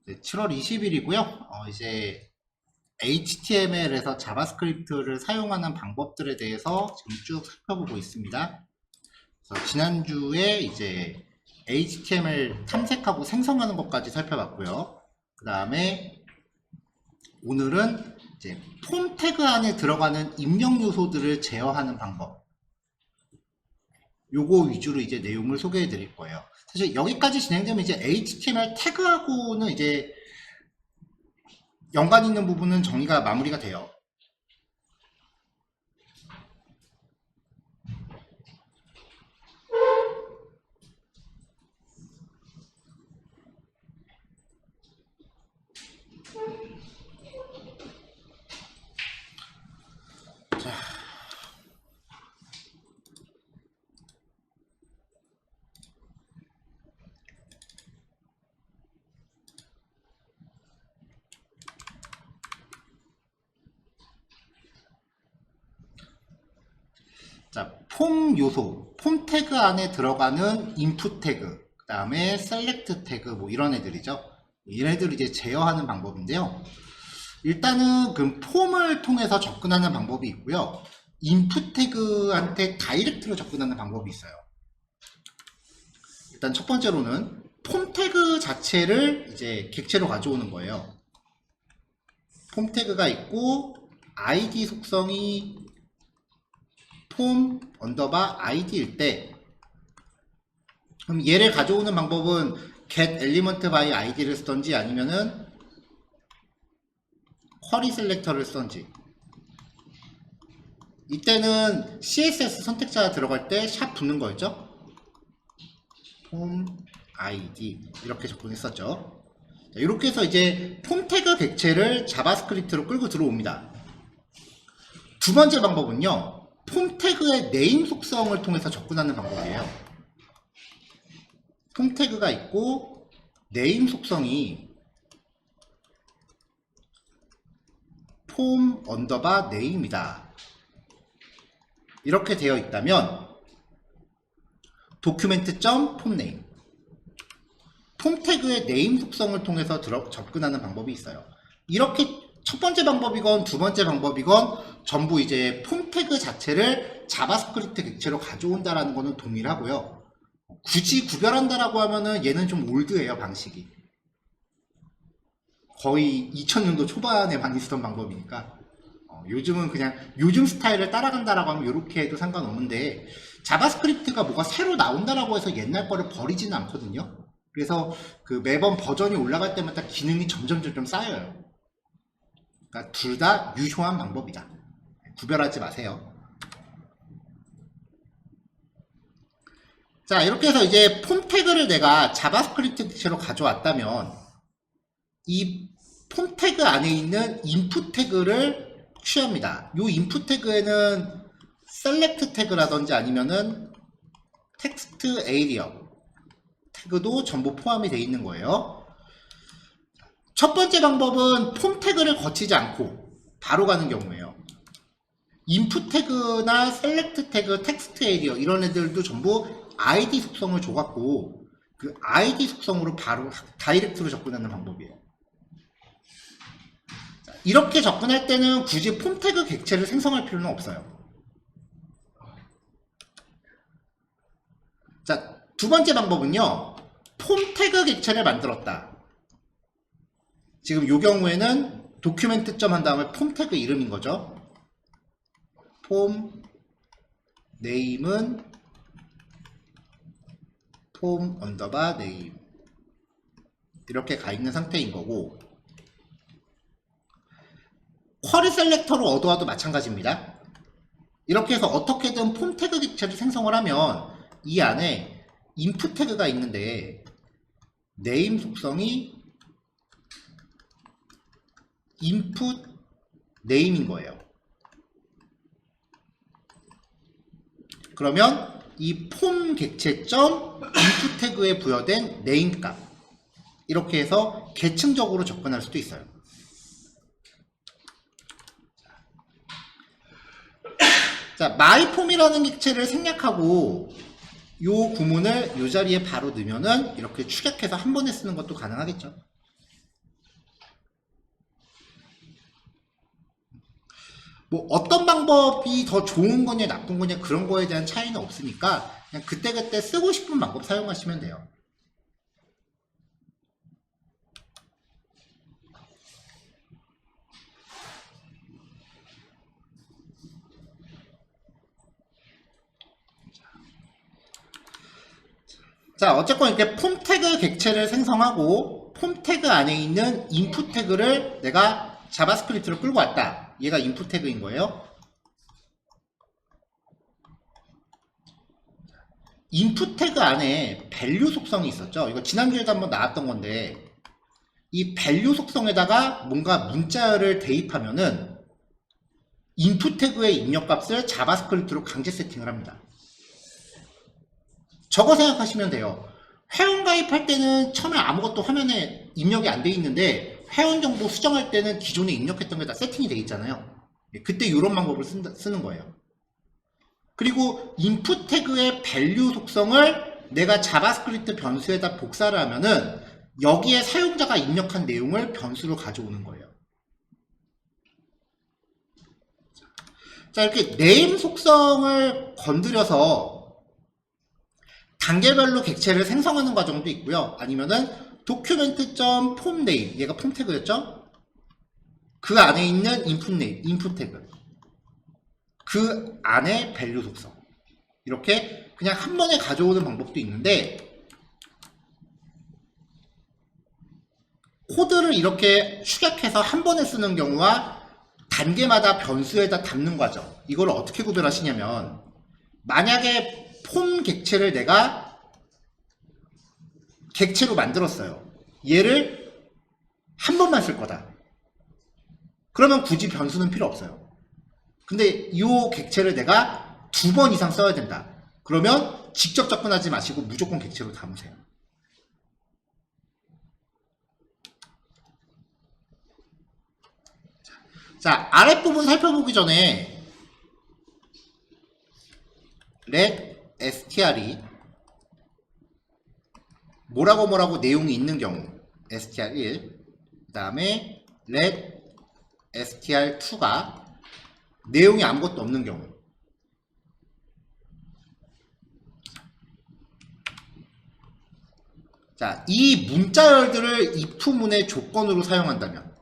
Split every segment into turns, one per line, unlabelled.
7월 20일이고요. 이제 HTML에서 자바스크립트를 사용하는 방법들에 대해서 지금 쭉 살펴보고 있습니다. 그래서 지난주에 이제 HTML 탐색하고 생성하는 것까지 살펴봤고요. 그 다음에 오늘은 이제 폼 태그 안에 들어가는 입력 요소들을 제어하는 방법, 요거 위주로 이제 내용을 소개해 드릴 거예요. 사실 여기까지 진행되면 이제 HTML 태그하고는 이제 연관 있는 부분은 정리가 마무리가 돼요. 자, 폼 요소, 폼 태그 안에 들어가는 인풋 태그, 그 다음에 셀렉트 태그, 뭐 이런 애들이죠. 얘네들을 이제 제어하는 방법인데요. 일단은 그 폼을 통해서 접근하는 방법이 있고요. 인풋 태그한테 다이렉트로 접근하는 방법이 있어요. 일단 첫 번째로는 폼 태그 자체를 이제 객체로 가져오는 거예요. 폼 태그가 있고 id 속성이 폼 언더바 id일 때, 그럼 얘를 가져오는 방법은 get element by id를 쓰던지 아니면은 쿼리 셀렉터를 쓰던지, 이때는 css 선택자 들어갈 때 샵 붙는 거였죠. 폼 id 이렇게 접근했었죠. 자, 이렇게 해서 이제 폼 태그 객체를 자바스크립트로 끌고 들어옵니다. 두 번째 방법은요, 폼 태그의 네임 속성을 통해서 접근하는 방법이에요. 폼 태그가 있고 네임 속성이 폼 언더바 네임이다, 이렇게 되어 있다면 document.폼네임, 폼 태그의 네임 속성을 통해서 접근하는 방법이 있어요. 이렇게 첫 번째 방법이건 두 번째 방법이건 전부 이제 폼 태그 자체를 자바스크립트 객체로 가져온다라는 거는 동일하고요. 굳이 구별한다라고 하면은 얘는 좀 올드해요, 방식이. 거의 2000년도 초반에 많이 쓰던 방법이니까. 요즘은 그냥 요즘 스타일을 따라간다라고 하면 이렇게 해도 상관없는데, 자바스크립트가 뭐가 새로 나온다라고 해서 옛날 거를 버리지는 않거든요. 그래서 그 매번 버전이 올라갈 때마다 기능이 점점 쌓여요. 그러니까 둘 다 유효한 방법이다. 구별하지 마세요. 자, 이렇게 해서 이제 폼 태그를 내가 자바스크립트 객체로 가져왔다면 이 폼 태그 안에 있는 인풋 태그를 취합니다. 이 인풋 태그에는 셀렉트 태그라든지 아니면은 텍스트 에이리어 태그도 전부 포함이 되어 있는 거예요. 첫 번째 방법은 폼 태그를 거치지 않고 바로 가는 경우예요. 인풋 태그나 셀렉트 태그, 텍스트 에리어 이런 애들도 전부 id 속성을 줘갖고 그 id 속성으로 바로 다이렉트로 접근하는 방법이에요. 자, 이렇게 접근할 때는 굳이 폼 태그 객체를 생성할 필요는 없어요. 자, 두 번째 방법은요, 폼 태그 객체를 만들었다. 지금 이 경우에는 도큐멘트 한 다음에 폼 태그 이름인 거죠. 폼 네임은 폼 언더바 네임, 이렇게 가 있는 상태인 거고, 쿼리 셀렉터로 얻어와도 마찬가지입니다. 이렇게 해서 어떻게든 폼 태그 객체를 생성을 하면 이 안에 인풋 태그가 있는데 네임 속성이 인풋 네임인 거예요. 그러면 이 폼 객체점 인풋 태그에 부여된 네임 값, 이렇게 해서 계층적으로 접근할 수도 있어요. 자, my폼이라는 객체를 생략하고 요 구문을 요 자리에 바로 넣으면은 이렇게 축약해서 한 번에 쓰는 것도 가능하겠죠. 뭐 어떤 방법이 더 좋은 거냐 나쁜 거냐 그런 거에 대한 차이는 없으니까 그냥 그때그때 쓰고 싶은 방법 사용하시면 돼요. 자, 어쨌건 이렇게 폼 태그 객체를 생성하고 폼 태그 안에 있는 인풋 태그를 내가 자바스크립트로 끌고 왔다. 얘가 인풋 태그인 거예요. 인풋 태그 안에 밸류 속성이 있었죠. 이거 지난주에도 한번 나왔던 건데 이 밸류 속성에다가 뭔가 문자를 대입하면은 인풋 태그의 입력값을 자바스크립트로 강제 세팅을 합니다. 저거 생각하시면 돼요. 회원 가입할 때는 처음에 아무것도 화면에 입력이 안 돼 있는데 회원 정보 수정할 때는 기존에 입력했던 게 다 세팅이 돼 있잖아요. 그때 이런 방법을 쓰는 거예요. 그리고 인풋 태그의 밸류 속성을 내가 자바스크립트 변수에다 복사를 하면은 여기에 사용자가 입력한 내용을 변수로 가져오는 거예요. 자, 이렇게 네임 속성을 건드려서 단계별로 객체를 생성하는 과정도 있고요. 아니면은 document.formName, 얘가 폼 태그였죠? 그 안에 있는 input name, input 태그, 그 안에 밸류 속성, 이렇게 그냥 한 번에 가져오는 방법도 있는데 코드를 이렇게 축약해서 한 번에 쓰는 경우와 단계마다 변수에다 담는 과정, 이걸 어떻게 구별하시냐면 만약에 폼 객체를 내가 객체로 만들었어요. 얘를 한 번만 쓸 거다. 그러면 굳이 변수는 필요 없어요. 근데 이 객체를 내가 2번 이상 써야 된다. 그러면 직접 접근하지 마시고 무조건 객체로 담으세요. 자, 아랫부분 살펴보기 전에 let str이 뭐라고 내용이 있는 경우 str1, 그 다음에 let str2가 내용이 아무것도 없는 경우, 자, 이 문자열들을 if문의 조건으로 사용한다면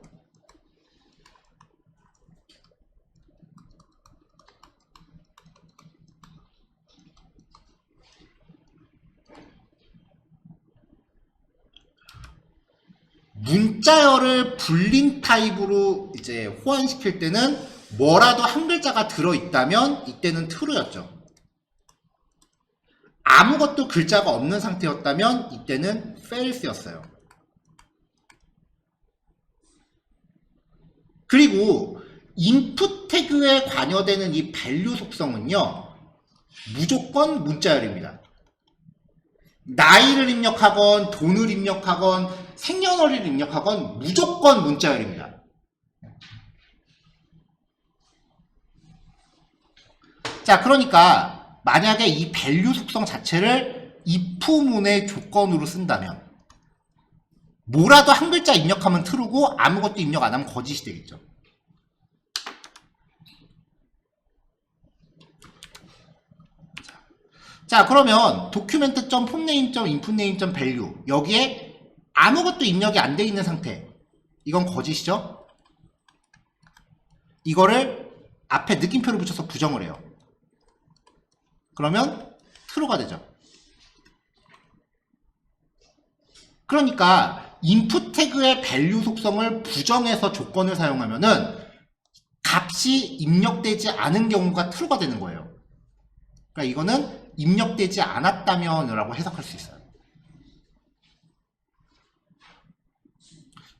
문자열을 불린 타입으로 이제 호환시킬 때는 뭐라도 한 글자가 들어있다면 이때는 true였죠. 아무것도 글자가 없는 상태였다면 이때는 false였어요. 그리고 input 태그에 관여되는 이 value 속성은요, 무조건 문자열입니다. 나이를 입력하건 돈을 입력하건 생년월일을 입력하건 무조건 문자열입니다. 자, 그러니까 만약에 이 밸류 속성 자체를 if문의 조건으로 쓴다면 뭐라도 한 글자 입력하면 true고 아무것도 입력 안 하면 거짓이 되겠죠. 자, 그러면 document.formName.inputName.value 여기에 아무것도 입력이 안 돼 있는 상태, 이건 거짓이죠. 이거를 앞에 느낌표를 붙여서 부정을 해요. 그러면 true가 되죠. 그러니까 input 태그의 value 속성을 부정해서 조건을 사용하면은 값이 입력되지 않은 경우가 true가 되는 거예요. 그러니까 이거는 입력되지 않았다면 라고 해석할 수 있어요.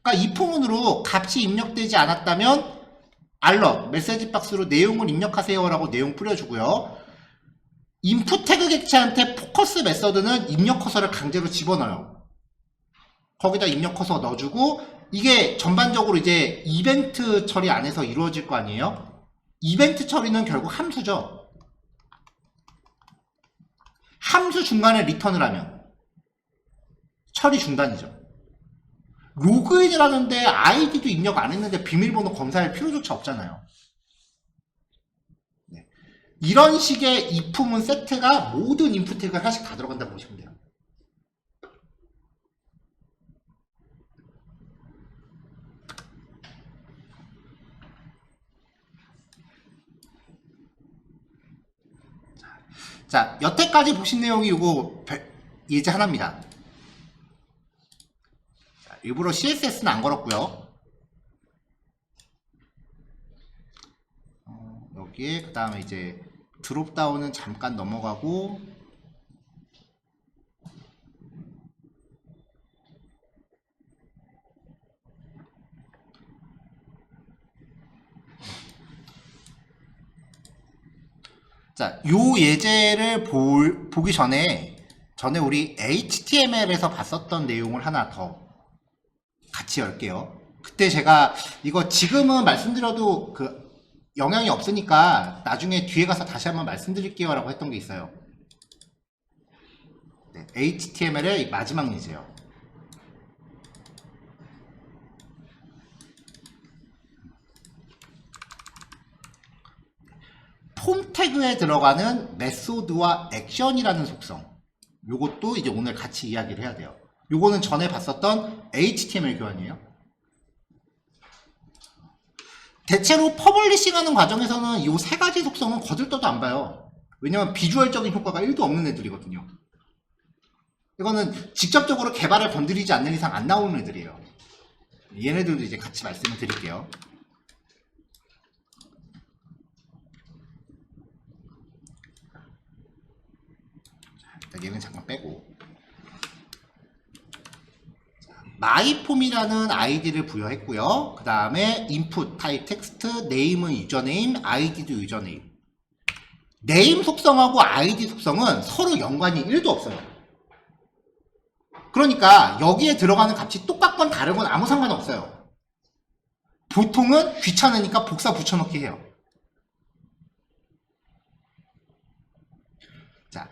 그러니까 if문으로 값이 입력되지 않았다면 alert, 메시지 박스로 내용을 입력하세요 라고 내용 뿌려주고요. 인풋 태그 객체한테 포커스 메서드는 입력 커서를 강제로 집어넣어요. 거기다 입력 커서 넣어주고, 이게 전반적으로 이제 이벤트 처리 안에서 이루어질 거 아니에요? 이벤트 처리는 결국 함수죠. 함수 중간에 리턴을 하면 처리 중단이죠. 로그인을 하는데 아이디도 입력 안 했는데 비밀번호 검사할 필요조차 없잖아요. 이런 식의 if문 세트가 모든 인풋 태그에 하나씩 다 들어간다고 보시면 돼요. 자, 여태까지 보신 내용이 이거 예제 하나입니다. 자, 일부러 CSS는 안 걸었고요. 여기에 그 다음에 이제 드롭다운은 잠깐 넘어가고, 자, 요 예제를 보기 전에 우리 HTML에서 봤었던 내용을 하나 더 같이 열게요. 그때 제가 이거 지금은 말씀드려도 그 영향이 없으니까 나중에 뒤에 가서 다시 한번 말씀드릴게요 라고 했던 게 있어요. 네, HTML의 마지막 예제요. 폼 태그에 들어가는 메소드와 액션이라는 속성, 요것도 이제 오늘 같이 이야기를 해야 돼요. 요거는 전에 봤었던 HTML 교환이에요. 대체로 퍼블리싱 하는 과정에서는 이 세 가지 속성은 거들떠도 안 봐요. 왜냐면 비주얼적인 효과가 1도 없는 애들이거든요. 이거는 직접적으로 개발을 건드리지 않는 이상 안 나오는 애들이에요. 얘네들도 이제 같이 말씀을 드릴게요. 얘는 잠깐 빼고, 마이폼이라는 아이디를 부여했고요. 그 다음에 input 타입 텍스트, 네임은 유저네임, 아이디도 유저네임. 네임 속성하고 아이디 속성은 서로 연관이 1도 없어요. 그러니까 여기에 들어가는 값이 똑같건 다르건 아무 상관없어요. 보통은 귀찮으니까 복사 붙여넣기 해요. 자,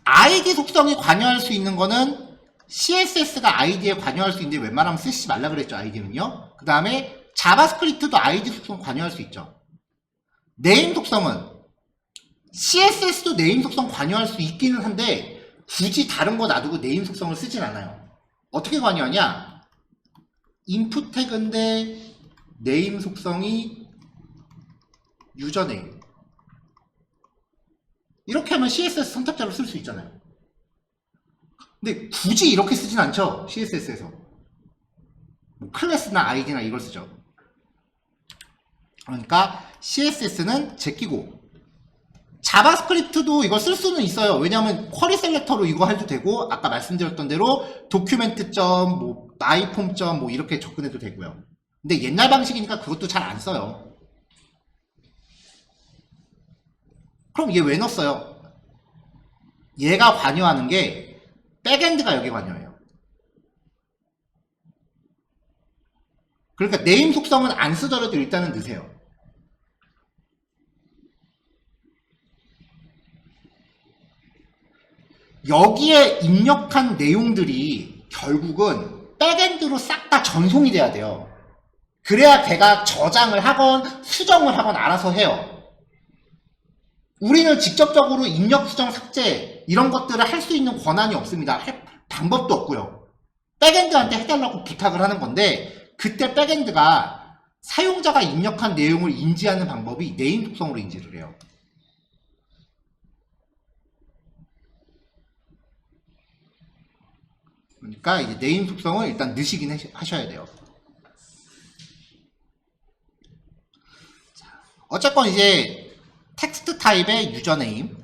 아이디 속성이 관여할 수 있는 거는 CSS가 아이디에 관여할 수 있는데 웬만하면 쓰지 말라 그랬죠, 아이디는요. 그 다음에 자바스크립트도 아이디 속성 관여할 수 있죠. 네임 속성은 CSS도 네임 속성 관여할 수 있기는 한데 굳이 다른 거 놔두고 네임 속성을 쓰진 않아요. 어떻게 관여하냐? 인풋 태그인데 네임 속성이 유저 네임. 이렇게 하면 CSS 선택자로 쓸 수 있잖아요. 근데 굳이 이렇게 쓰진 않죠, CSS에서. 뭐 클래스나 아이디나 이걸 쓰죠. 그러니까 CSS는 제끼고, 자바스크립트도 이걸 쓸 수는 있어요. 왜냐하면 쿼리 셀렉터로 이거 해도 되고, 아까 말씀드렸던 대로 도큐멘트 점, 뭐 마이폼 점, 뭐 이렇게 접근해도 되고요. 근데 옛날 방식이니까 그것도 잘 안 써요. 그럼 얘 왜 넣었어요? 얘가 관여하는 게 백엔드가 여기 관여해요. 그러니까 네임 속성은 안 쓰더라도 일단은 넣으세요. 여기에 입력한 내용들이 결국은 백엔드로 싹 다 전송이 돼야 돼요. 그래야 걔가 저장을 하건 수정을 하건 알아서 해요. 우리는 직접적으로 입력, 수정, 삭제 이런 것들을 할 수 있는 권한이 없습니다. 할 방법도 없고요. 백엔드한테 해달라고 부탁을 하는 건데, 그때 백엔드가 사용자가 입력한 내용을 인지하는 방법이 네임 속성으로 인지를 해요. 그러니까 이제 네임 속성을 일단 넣으시긴 하셔야 돼요. 어쨌건 이제 텍스트 타입의 유저네임,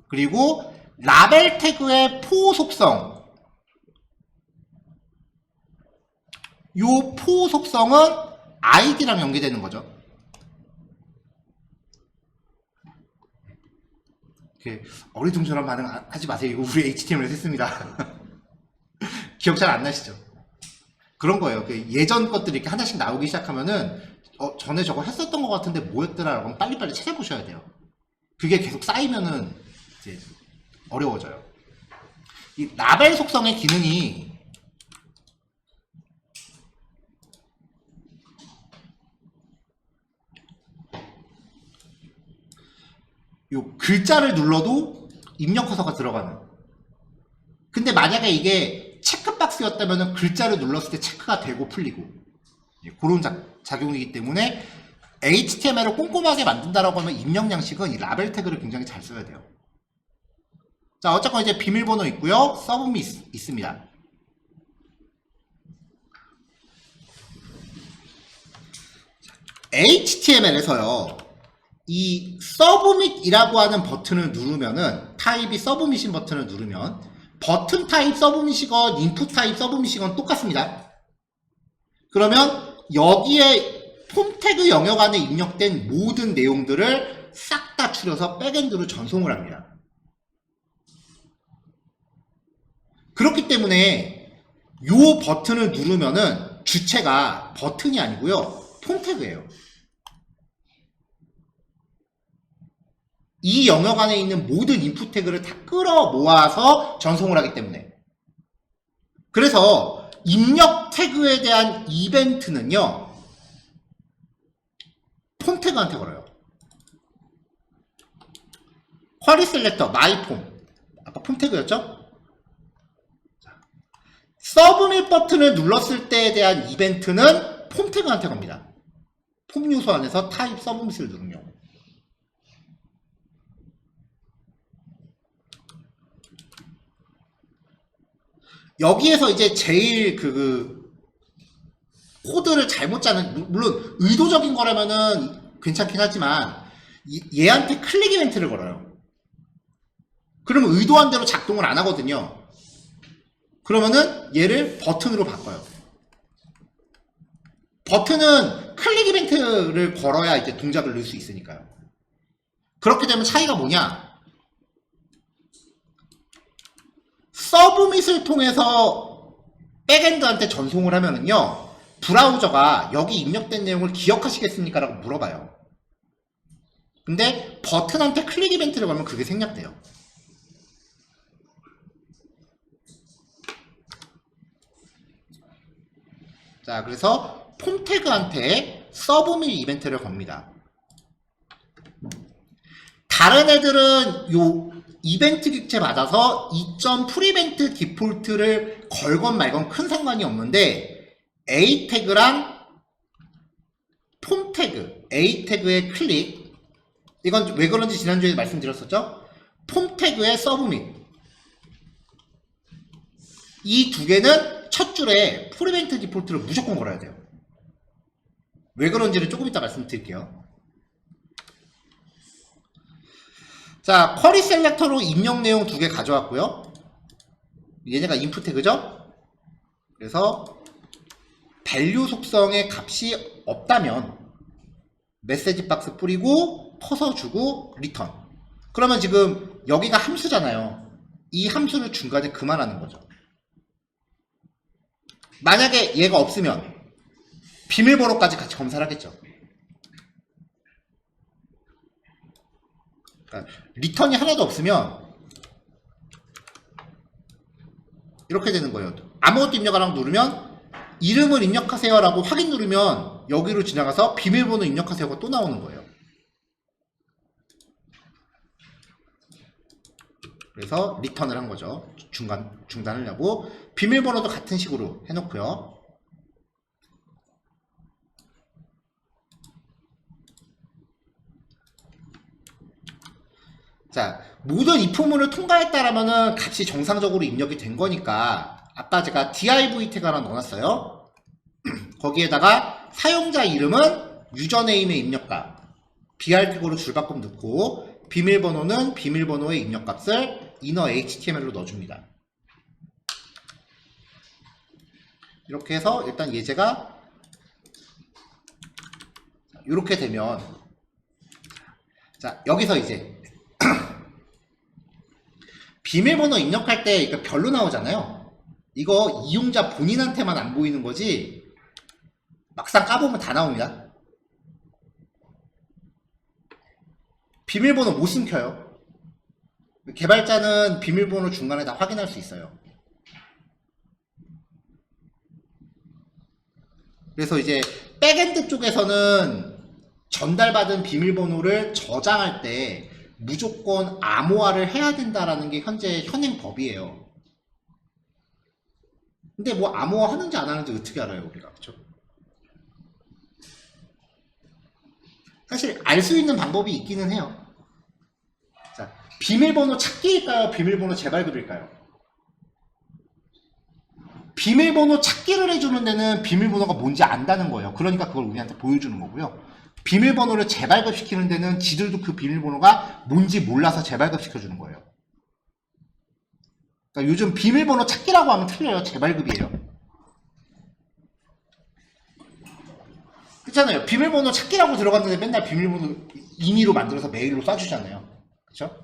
그리고 라벨 태그의 포 속성, 요 포 속성은 아이디랑 연계되는 거죠. 어리둥절한 반응 하지 마세요. 이거 우리 HTML 했습니다. 기억 잘 안 나시죠? 그런 거예요. 예전 것들이 이렇게 하나씩 나오기 시작하면은 전에 저거 했었던 것 같은데 뭐였더라 라고 빨리빨리 찾아보셔야 돼요. 그게 계속 쌓이면은 이제 어려워져요. 이 라벨 속성의 기능이 요 글자를 눌러도 입력 커서가 들어가는. 근데 만약에 이게 체크박스였다면 글자를 눌렀을 때 체크가 되고 풀리고 그런 작용이기 때문에 HTML을 꼼꼼하게 만든다라고 하면 입력 양식은 이 라벨 태그를 굉장히 잘 써야 돼요. 자, 어쨌건 이제 비밀번호 있고요. 서브밋 있습니다. HTML에서요. 이 서브밋이라고 하는 버튼을 누르면은 타입이 서브밋인 버튼을 누르면 버튼 타입 서브밋이건 인풋 타입 서브밋이건 똑같습니다. 그러면 여기에 폼 태그 영역 안에 입력된 모든 내용들을 싹 다 추려서 백엔드로 전송을 합니다. 그렇기 때문에 이 버튼을 누르면은 주체가 버튼이 아니고요. 폼 태그예요. 이 영역 안에 있는 모든 인풋 태그를 다 끌어 모아서 전송을 하기 때문에. 그래서 입력 태그에 대한 이벤트는요. 폼 태그한테 걸어요. 쿼리 셀렉터, 마이폼. 아까 폼 태그였죠? 서브밋 버튼을 눌렀을 때에 대한 이벤트는 폼 태그한테 겁니다. 폼 요소 안에서 타입 서브밋을 누른 경우. 여기에서 이제 제일 코드를 잘못 짜는, 물론 의도적인 거라면은 괜찮긴 하지만 얘한테 클릭 이벤트를 걸어요. 그러면 의도한 대로 작동을 안 하거든요. 그러면은 얘를 버튼으로 바꿔요. 버튼은 클릭 이벤트를 걸어야 이제 동작을 넣을 수 있으니까요. 그렇게 되면 차이가 뭐냐? 서브밋을 통해서 백엔드한테 전송을 하면은요, 브라우저가 여기 입력된 내용을 기억하시겠습니까? 라고 물어봐요. 근데 버튼한테 클릭 이벤트를 걸면 그게 생략돼요. 자, 그래서 폼 태그한테 서브밋 이벤트를 겁니다. 다른 애들은 요 이벤트 객체 받아서 2.프리벤트 디폴트를 걸건 말건 큰 상관이 없는데 A 태그랑 폼 태그, A 태그의 클릭, 이건 왜 그런지 지난주에 말씀드렸었죠? 폼 태그의 서브밋, 이 두 개는 첫 줄에 프리벤트 디폴트를 무조건 걸어야 돼요. 왜 그런지는 조금 이따 말씀드릴게요. 자, 쿼리 셀렉터로 입력 내용 두 개 가져왔고요. 얘네가 인풋 태그죠? 그래서 밸류 속성의 값이 없다면 메시지 박스 뿌리고 커서 주고 리턴. 그러면 지금 여기가 함수잖아요. 이 함수를 중간에 그만하는 거죠. 만약에 얘가 없으면 비밀번호까지 같이 검사를 하겠죠. 그러니까 리턴이 하나도 없으면 이렇게 되는 거예요. 아무것도 입력 안 하고 누르면 이름을 입력하세요 라고 확인 누르면 여기로 지나가서 비밀번호 입력하세요가 또 나오는 거예요. 그래서 리턴을 한 거죠. 중단을 하고 비밀번호도 같은 식으로 해놓고요. 자, 모든 if문을 통과했다라면은 값이 정상적으로 입력이 된 거니까 아까 제가 div 태그 하나 넣어놨어요. 거기에다가 사용자 이름은 유저네임의 입력값 br 태그로 줄바꿈 넣고 비밀번호는 비밀번호의 입력값을 inner html로 넣어줍니다. 이렇게 해서 일단 예제가 이렇게 되면, 자, 여기서 이제 비밀번호 입력할 때 이거 별로 나오잖아요. 이거 이용자 본인한테만 안 보이는 거지 막상 까보면 다 나옵니다. 비밀번호 못 숨겨요. 개발자는 비밀번호 중간에 다 확인할 수 있어요. 그래서 이제 백엔드 쪽에서는 전달받은 비밀번호를 저장할 때 무조건 암호화를 해야 된다라는 게 현재 현행 법이에요. 근데 뭐 암호화 하는지 안 하는지 어떻게 알아요, 우리가? 그렇죠? 사실 알 수 있는 방법이 있기는 해요. 자, 비밀번호 찾기일까요? 비밀번호 재발급일까요? 비밀번호 찾기를 해주는 데는 비밀번호가 뭔지 안다는 거예요. 그러니까 그걸 우리한테 보여주는 거고요. 비밀번호를 재발급시키는 데는 지들도 그 비밀번호가 뭔지 몰라서 재발급시켜주는 거예요. 그러니까 요즘 비밀번호 찾기라고 하면 틀려요. 재발급이에요. 그렇잖아요. 비밀번호 찾기라고 들어갔는데 맨날 비밀번호 임의로 만들어서 메일로 쏴주잖아요. 그렇죠?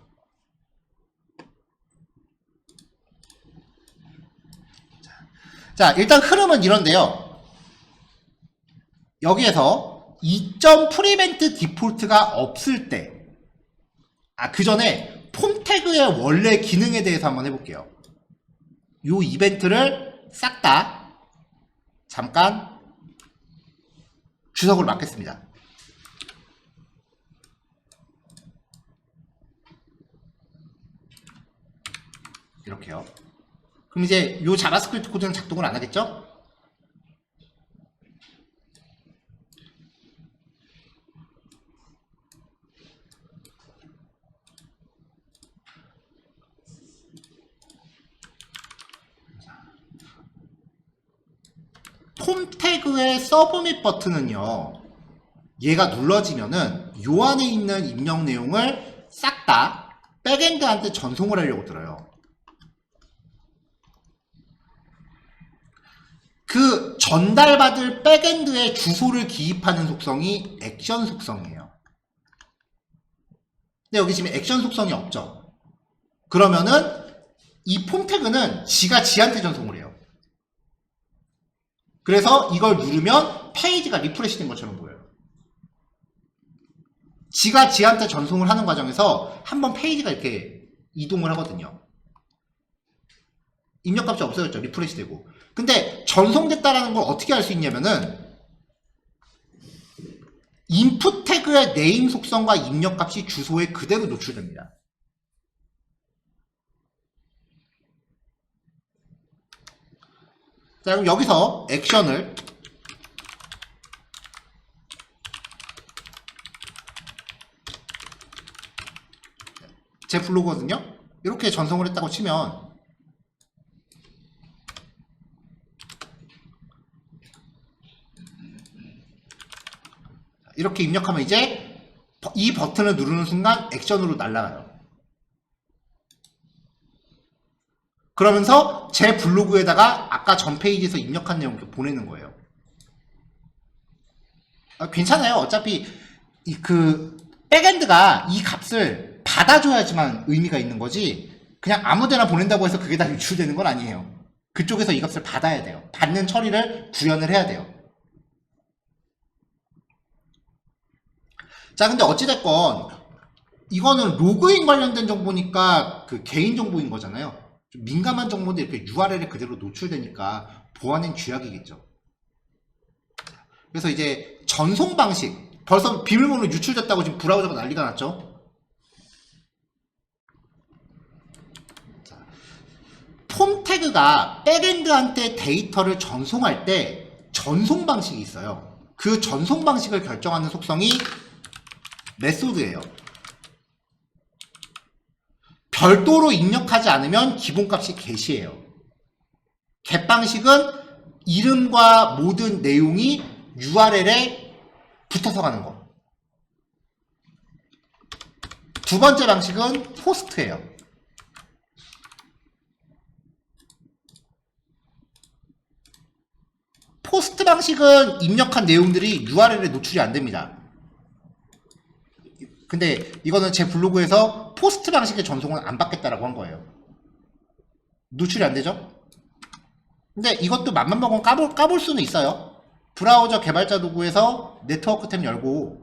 자, 일단 흐름은 이런데요. 여기에서 2점 프리벤트 디폴트가 없을 때, 그 전에 폼 태그의 원래 기능에 대해서 한번 해볼게요. 요 이벤트를 싹 다 잠깐 주석을 맞겠습니다. 이렇게요. 그럼 이제 요 자바스크립트 코드는 작동을 안 하겠죠? 폼 태그의 서브밋 버튼은요, 얘가 눌러지면은 요 안에 있는 입력 내용을 싹 다 백엔드한테 전송을 하려고 들어요. 그 전달받을 백엔드의 주소를 기입하는 속성이 액션 속성이에요. 근데 여기 지금 액션 속성이 없죠. 그러면은 이 폼 태그는 지가 지한테 전송을 해요. 그래서 이걸 누르면 페이지가 리프레시 된 것처럼 보여요. 지가 지한테 전송을 하는 과정에서 한번 페이지가 이렇게 이동을 하거든요. 입력값이 없어졌죠. 리프레시 되고. 근데 전송됐다라는 걸 어떻게 알 수 있냐면은 인풋 태그의 네임 속성과 입력값이 주소에 그대로 노출됩니다. 자, 그럼 여기서 액션을 제 블로그거든요. 이렇게 전송을 했다고 치면 이렇게 입력하면 이제 이 버튼을 누르는 순간 액션으로 날아가요. 그러면서 제 블로그에다가 아까 전 페이지에서 입력한 내용 보내는 거예요. 괜찮아요. 어차피 그 백엔드가 이 값을 받아줘야지만 의미가 있는 거지, 그냥 아무데나 보낸다고 해서 그게 다 유출되는 건 아니에요. 그쪽에서 이 값을 받아야 돼요. 받는 처리를 구현을 해야 돼요. 자, 근데 어찌됐건 이거는 로그인 관련된 정보니까 그 개인정보인 거잖아요. 좀 민감한 정보인데 이렇게 URL에 그대로 노출되니까 보안엔 쥐약이겠죠. 그래서 이제 전송 방식, 벌써 비밀번호 유출됐다고 지금 브라우저가 난리가 났죠. 폼 태그가 백엔드한테 데이터를 전송할 때 전송 방식이 있어요. 그 전송 방식을 결정하는 속성이 메소드예요. 별도로 입력하지 않으면 기본값이 get이에요. get 방식은 이름과 모든 내용이 URL에 붙어서 가는 거. 두 번째 방식은 post예요. 포스트 방식은 입력한 내용들이 URL에 노출이 안 됩니다. 근데 이거는 제 블로그에서 포스트 방식의 전송은 안 받겠다라고 한 거예요. 노출이 안 되죠? 근데 이것도 맘만 먹으면 까볼 수는 있어요. 브라우저 개발자 도구에서 네트워크 탭 열고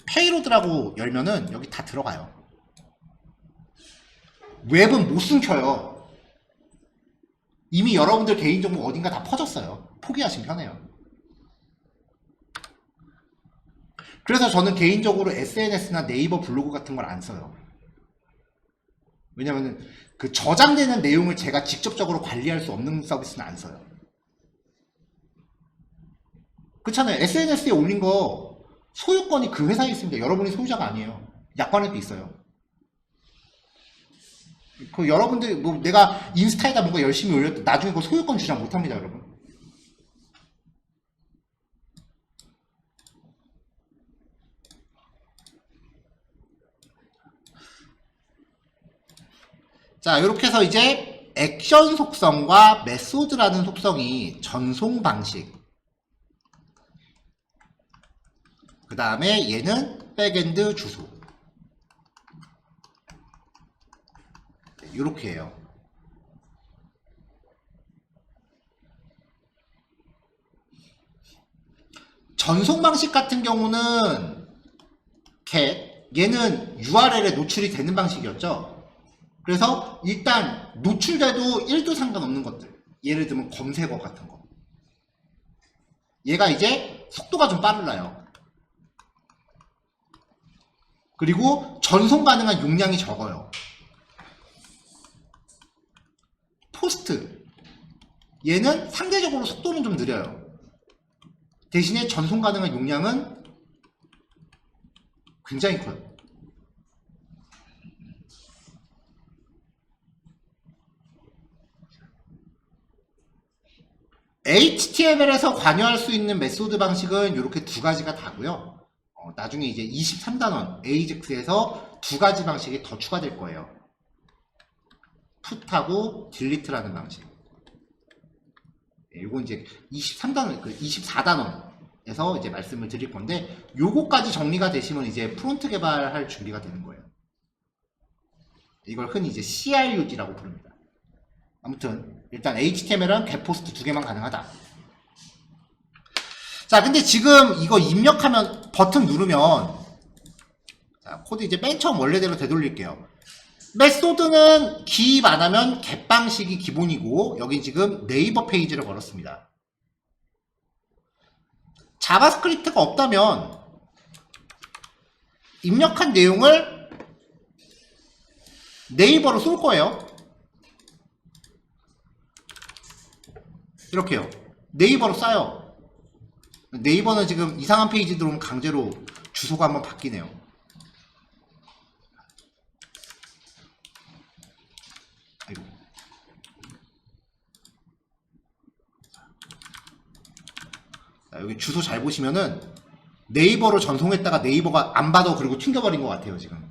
페이로드라고 열면은 여기 다 들어가요. 웹은 못 숨겨요. 이미 여러분들 개인정보 어딘가 다 퍼졌어요. 포기하시면 편해요. 그래서 저는 개인적으로 SNS나 네이버 블로그 같은 걸 안 써요. 왜냐면은 그 저장되는 내용을 제가 직접적으로 관리할 수 없는 서비스는 안 써요. 그렇잖아요. SNS에 올린 거 소유권이 그 회사에 있습니다. 여러분이 소유자가 아니에요. 약관에도 있어요. 그 여러분들 뭐 내가 인스타에다 뭔가 열심히 올렸다 나중에 그 소유권 주장 못합니다, 여러분. 자, 이렇게 해서 이제 액션 속성과 메소드라는 속성이 전송 방식, 그 다음에 얘는 백엔드 주소, 이렇게 해요. 전송 방식 같은 경우는 얘는 URL에 노출이 되는 방식이었죠. 그래서 일단 노출돼도 1도 상관없는 것들, 예를 들면 검색어 같은 거, 얘가 이제 속도가 좀 빠르나요. 그리고 전송 가능한 용량이 적어요. 포스트, 얘는 상대적으로 속도는 좀 느려요. 대신에 전송 가능한 용량은 굉장히 커요. HTML에서 관여할 수 있는 메소드 방식은 이렇게 두 가지가 다고요. 나중에 이제 23단원 AJAX에서 두 가지 방식이 더 추가될 거예요. put하고 delete라는 방식. 이건 이제 23단원, 24단원에서 이제 말씀을 드릴 건데, 요거까지 정리가 되시면 이제 프론트 개발할 준비가 되는 거예요. 이걸 흔히 이제 CRUD라고 부릅니다. 아무튼 일단 HTML은 getPost 두 개만 가능하다. 자, 근데 지금 이거 입력하면 버튼 누르면, 자, 코드 이제 맨 처음 원래대로 되돌릴게요. 메소드는 기입 안 하면 get 방식이 기본이고, 여기 지금 네이버 페이지를 걸었습니다. 자바스크립트가 없다면 입력한 내용을 네이버로 쏠 거예요. 이렇게요. 네이버로 싸요. 네이버는 지금 이상한 페이지 들어오면 강제로 주소가 한번 바뀌네요. 아이고. 자, 여기 주소 잘 보시면은 네이버로 전송했다가 네이버가 안 받아 그리고 튕겨버린 것 같아요, 지금.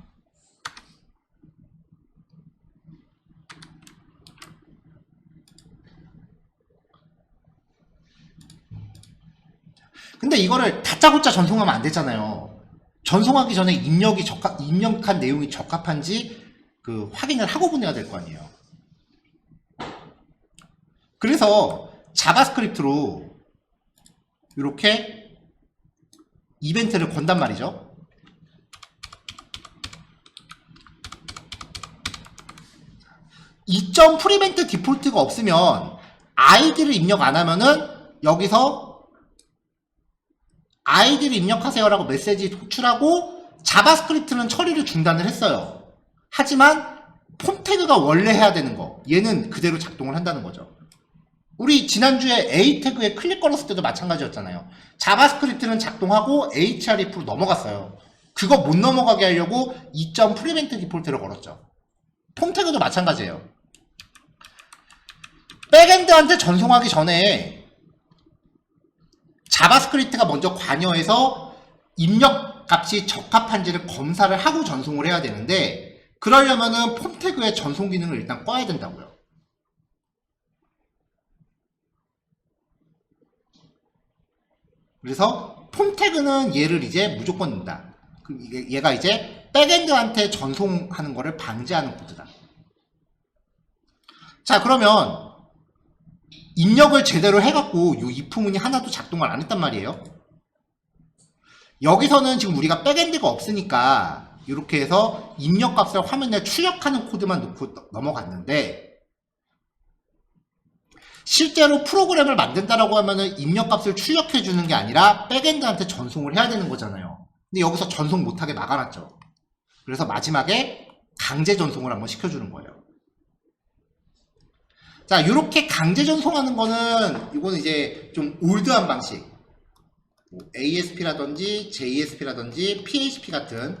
근데 이거를 다짜고짜 전송하면 안 되잖아요. 전송하기 전에 입력한 내용이 적합한지 그 확인을 하고 보내야 될 거 아니에요. 그래서 자바스크립트로 이렇게 이벤트를 건단 말이죠. 이점 프리벤트 디폴트가 없으면 아이디를 입력 안 하면은 여기서 아이디를 입력하세요라고 메시지 도출하고 자바스크립트는 처리를 중단을 했어요. 하지만 폼 태그가 원래 해야 되는 거, 얘는 그대로 작동을 한다는 거죠. 우리 지난주에 A 태그에 클릭 걸었을 때도 마찬가지였잖아요. 자바스크립트는 작동하고 href로 넘어갔어요. 그거 못 넘어가게 하려고 2점 프리벤트 디폴트를 걸었죠. 폼 태그도 마찬가지예요. 백엔드한테 전송하기 전에 자바스크립트가 먼저 관여해서 입력 값이 적합한지를 검사를 하고 전송을 해야 되는데, 그러려면은 폼 태그의 전송 기능을 일단 꺼야 된다고요. 그래서 폼 태그는 얘를 이제 무조건 넣는다. 얘가 이제 백엔드한테 전송하는 거를 방지하는 코드다. 자, 그러면 입력을 제대로 해갖고 이 if문이 하나도 작동을 안 했단 말이에요. 여기서는 지금 우리가 백엔드가 없으니까 이렇게 해서 입력 값을 화면에 출력하는 코드만 넣고 넘어갔는데, 실제로 프로그램을 만든다라고 하면은 입력 값을 출력해 주는 게 아니라 백엔드한테 전송을 해야 되는 거잖아요. 근데 여기서 전송 못하게 막아놨죠. 그래서 마지막에 강제 전송을 한번 시켜주는 거예요. 자, 이렇게 강제 전송하는 거는 이거는 이제 좀 올드한 방식. 뭐 ASP라든지 JSP라든지 PHP 같은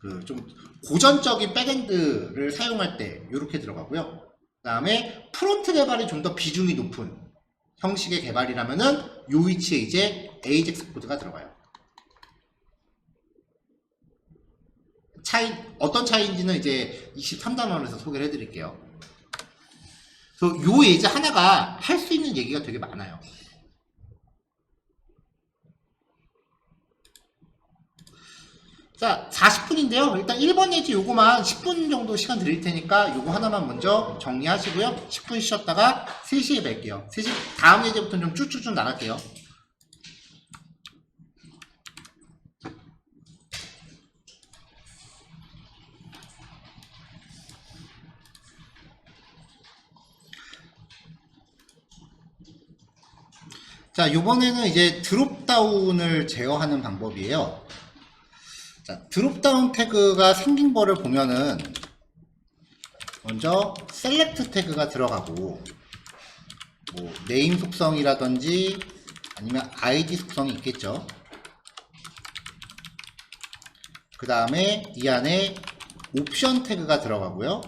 그 좀 고전적인 백엔드를 사용할 때 이렇게 들어가고요. 그 다음에 프론트 개발이 좀 더 비중이 높은 형식의 개발이라면은 요 위치에 이제 AJAX 코드가 들어가요. 차이, 어떤 차이인지는 이제 23단원에서 소개를 해드릴게요. 그래서 요 예제 하나가 할 수 있는 얘기가 되게 많아요. 자, 40분인데요. 일단 1번 예제 요거만 10분 정도 시간 드릴 테니까 요거 하나만 먼저 정리하시고요. 10분 쉬었다가 3시에 뵐게요. 3시, 다음 예제부터는 좀 쭉쭉쭉 나갈게요. 자, 요번에는 이제 드롭다운을 제어하는 방법이에요. 자, 드롭다운 태그가 생긴 거를 보면은 먼저 셀렉트 태그가 들어가고 뭐 네임 속성이라든지 아니면 아이디 속성이 있겠죠. 그 다음에 이 안에 옵션 태그가 들어가고요.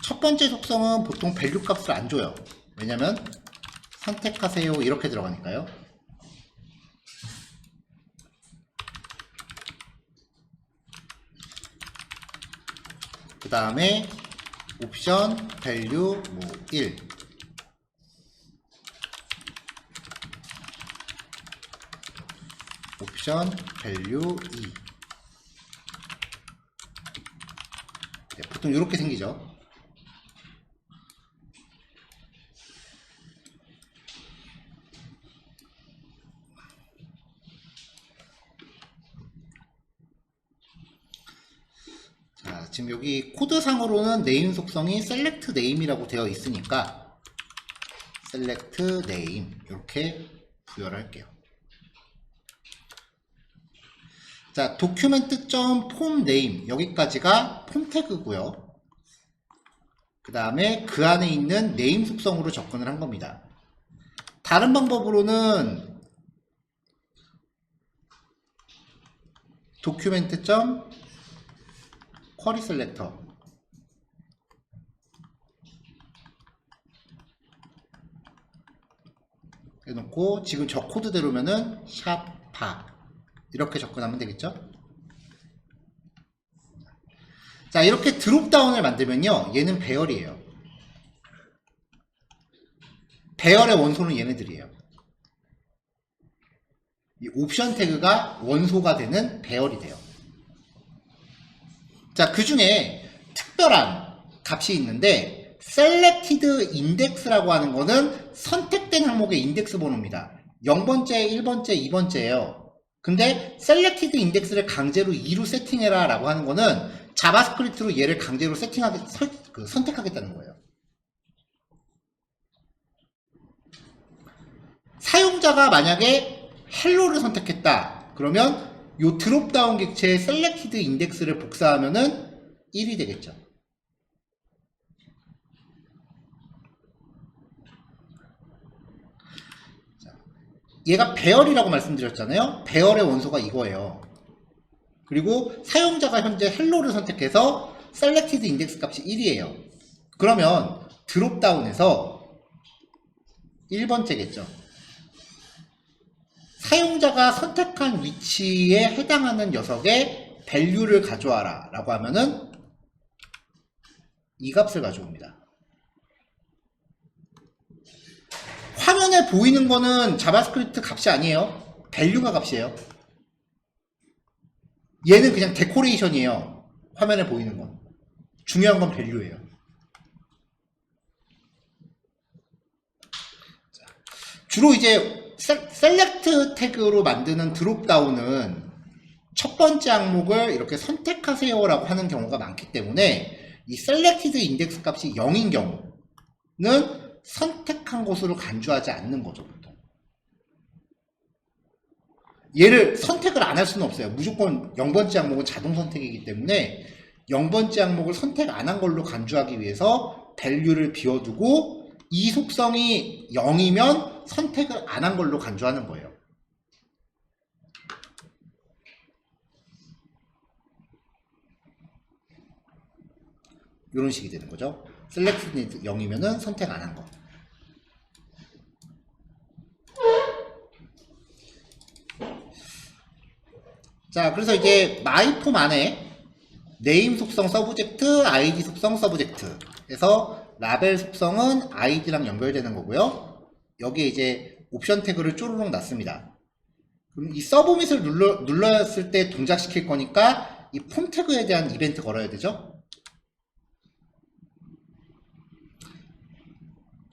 첫 번째 속성은 보통 밸류 값을 안 줘요. 왜냐면 선택하세요 이렇게 들어가니까요. 그 다음에 옵션 밸류 뭐 1, 옵션 밸류 2. 네, 보통 이렇게 생기죠. 자, 지금 여기 코드상으로는 네임 속성이 select name이라고 되어 있으니까 select name 이렇게 부여를 할게요. 자, document.formName 여기까지가 폼 태그고요. 그 다음에 그 안에 있는 네임 속성으로 접근을 한 겁니다. 다른 방법으로는 document.querySelector 해놓고 지금 저 코드대로면은 샵파 이렇게 접근하면 되겠죠. 자, 이렇게 드롭다운을 만들면요 얘는 배열이에요. 배열의 원소는 얘네들이에요. 이 옵션 태그가 원소가 되는 배열이 돼요. 자, 그 중에 특별한 값이 있는데 selected index라고 하는 거는 선택된 항목의 인덱스 번호입니다. 0번째, 1번째, 2번째예요. 근데 selected index를 강제로 2로 세팅해라 라고 하는 거는 자바스크립트로 얘를 강제로 선택하겠다는 거예요. 사용자가 만약에 헬로를 선택했다 그러면 요 드롭다운 객체의 selected index를 복사하면은 1이 되겠죠. 얘가 배열이라고 말씀드렸잖아요. 배열의 원소가 이거예요. 그리고 사용자가 현재 헬로를 선택해서 selected index 값이 1이에요. 그러면 드롭다운에서 1번째겠죠. 사용자가 선택한 위치에 해당하는 녀석의 밸류를 가져와라 라고 하면은 이 값을 가져옵니다. 화면에 보이는 거는 자바스크립트 값이 아니에요. 밸류가 값이에요. 얘는 그냥 데코레이션이에요. 화면에 보이는 건. 중요한 건 밸류예요. 주로 이제 셀렉트 태그로 만드는 드롭다운은 첫 번째 항목을 이렇게 선택하세요 라고 하는 경우가 많기 때문에 이 selected index 값이 0인 경우는 선택한 것으로 간주하지 않는 거죠, 보통. 얘를 선택을 안 할 수는 없어요. 무조건 0번째 항목은 자동 선택이기 때문에 0번째 항목을 선택 안 한 걸로 간주하기 위해서 value를 비워두고 이 속성이 0이면 선택을 안 한 걸로 간주하는 거예요. 이런 식이 되는 거죠. selected 0이면은 선택 안 한 거. 자, 그래서 이제 마이폼 안에 네임 속성 서브젝트, 아이디 속성 서브젝트 해서 라벨 속성은 아이디랑 연결되는 거고요. 여기에 이제 옵션 태그를 쪼르륵 놨습니다. 그럼 이 서브밋을 눌렀을 때 동작시킬 거니까 이 폼 태그에 대한 이벤트 걸어야 되죠.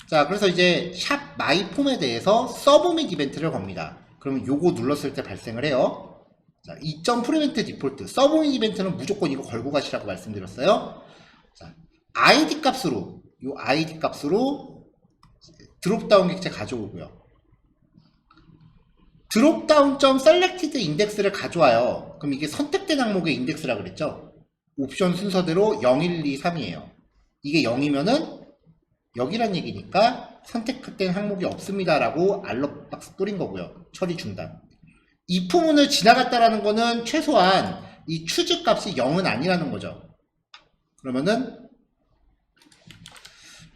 자, 그래서 이제 샵 마이폼에 대해서 서브밋 이벤트를 겁니다. 그러면 요거 눌렀을 때 발생을 해요. 자, 2.프리벤트 디폴트 서브밋 이벤트는 무조건 이거 걸고 가시라고 말씀드렸어요. 자, id 값으로 요 id 값으로 드롭다운 객체 가져오고요. 드롭다운 점 셀렉티드 인덱스를 가져와요. 그럼 이게 선택된 항목의 인덱스라 그랬죠. 옵션 순서대로 0, 1, 2, 3이에요. 이게 0이면은 여기란 얘기니까 선택된 항목이 없습니다 라고 알럿 박스 뿌린 거고요. 처리 중단. if문을 지나갔다라는 거는 최소한 이 추즈 값이 0은 아니라는 거죠. 그러면은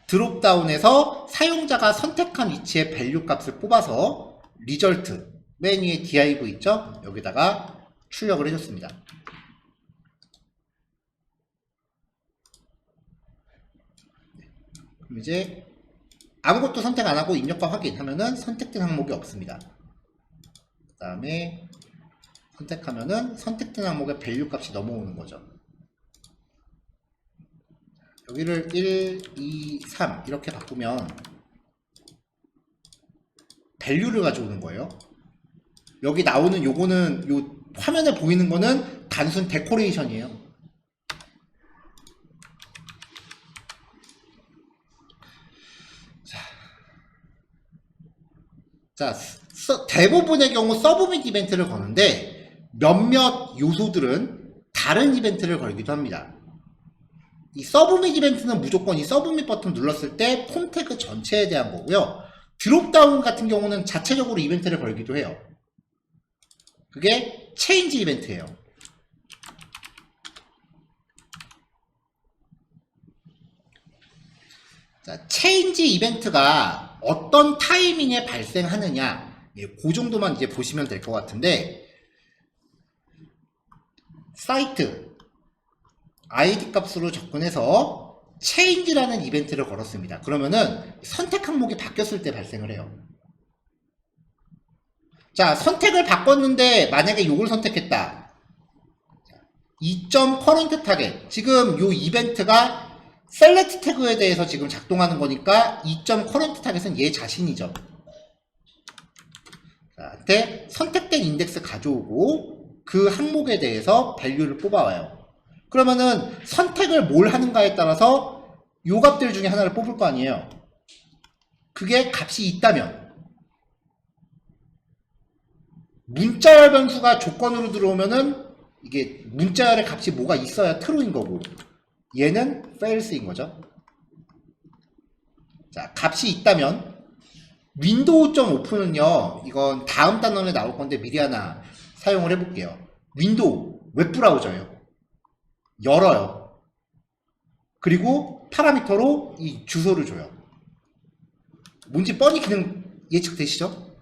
드롭다운에서 사용자가 선택한 위치의 밸류 값을 뽑아서 리절트 맨 위에 div 있죠? 여기다가 출력을 해줬습니다. 그럼 이제 아무것도 선택 안 하고 입력과 확인하면은 선택된 항목이 없습니다. 그 다음에 선택하면은 선택된 항목의 밸류 값이 넘어오는 거죠. 여기를 1, 2, 3 이렇게 바꾸면 밸류를 가져오는 거예요. 여기 나오는 요거는 요 화면에 보이는 거는 단순 데코레이션이에요. 자, 대부분의 경우 서브밋 이벤트를 거는데 몇몇 요소들은 다른 이벤트를 걸기도 합니다. 이 서브밋 이벤트는 무조건 이 서브밋 버튼 눌렀을 때 폼 태그 전체에 대한 거고요. 드롭다운 같은 경우는 자체적으로 이벤트를 걸기도 해요. 그게 체인지 이벤트예요. 자, 체인지 이벤트가 어떤 타이밍에 발생하느냐, 그 정도만 이제 보시면 될 것 같은데, 사이트 id 값으로 접근해서 change라는 이벤트를 걸었습니다. 그러면은 선택 항목이 바뀌었을 때 발생을 해요. 자, 선택을 바꿨는데 만약에 요걸 선택했다. 2.current target. 지금 요 이벤트가 select 태그에 대해서 지금 작동하는 거니까 2.current target은 얘 자신이죠. 자, 선택된 인덱스 가져오고 그 항목에 대해서 value를 뽑아와요. 그러면은 선택을 뭘 하는가에 따라서 요 값들 중에 하나를 뽑을 거 아니에요. 그게 값이 있다면 문자열 변수가 조건으로 들어오면은 이게 문자열의 값이 뭐가 있어야 true인 거고 얘는 false인 거죠. 자, 값이 있다면 window.open은요 이건 다음 단원에 나올 건데 미리 하나 사용을 해볼게요. 윈도우 웹브라우저예요. 열어요. 그리고 파라미터로 이 주소를 줘요. 뭔지 뻔히 그냥 예측되시죠?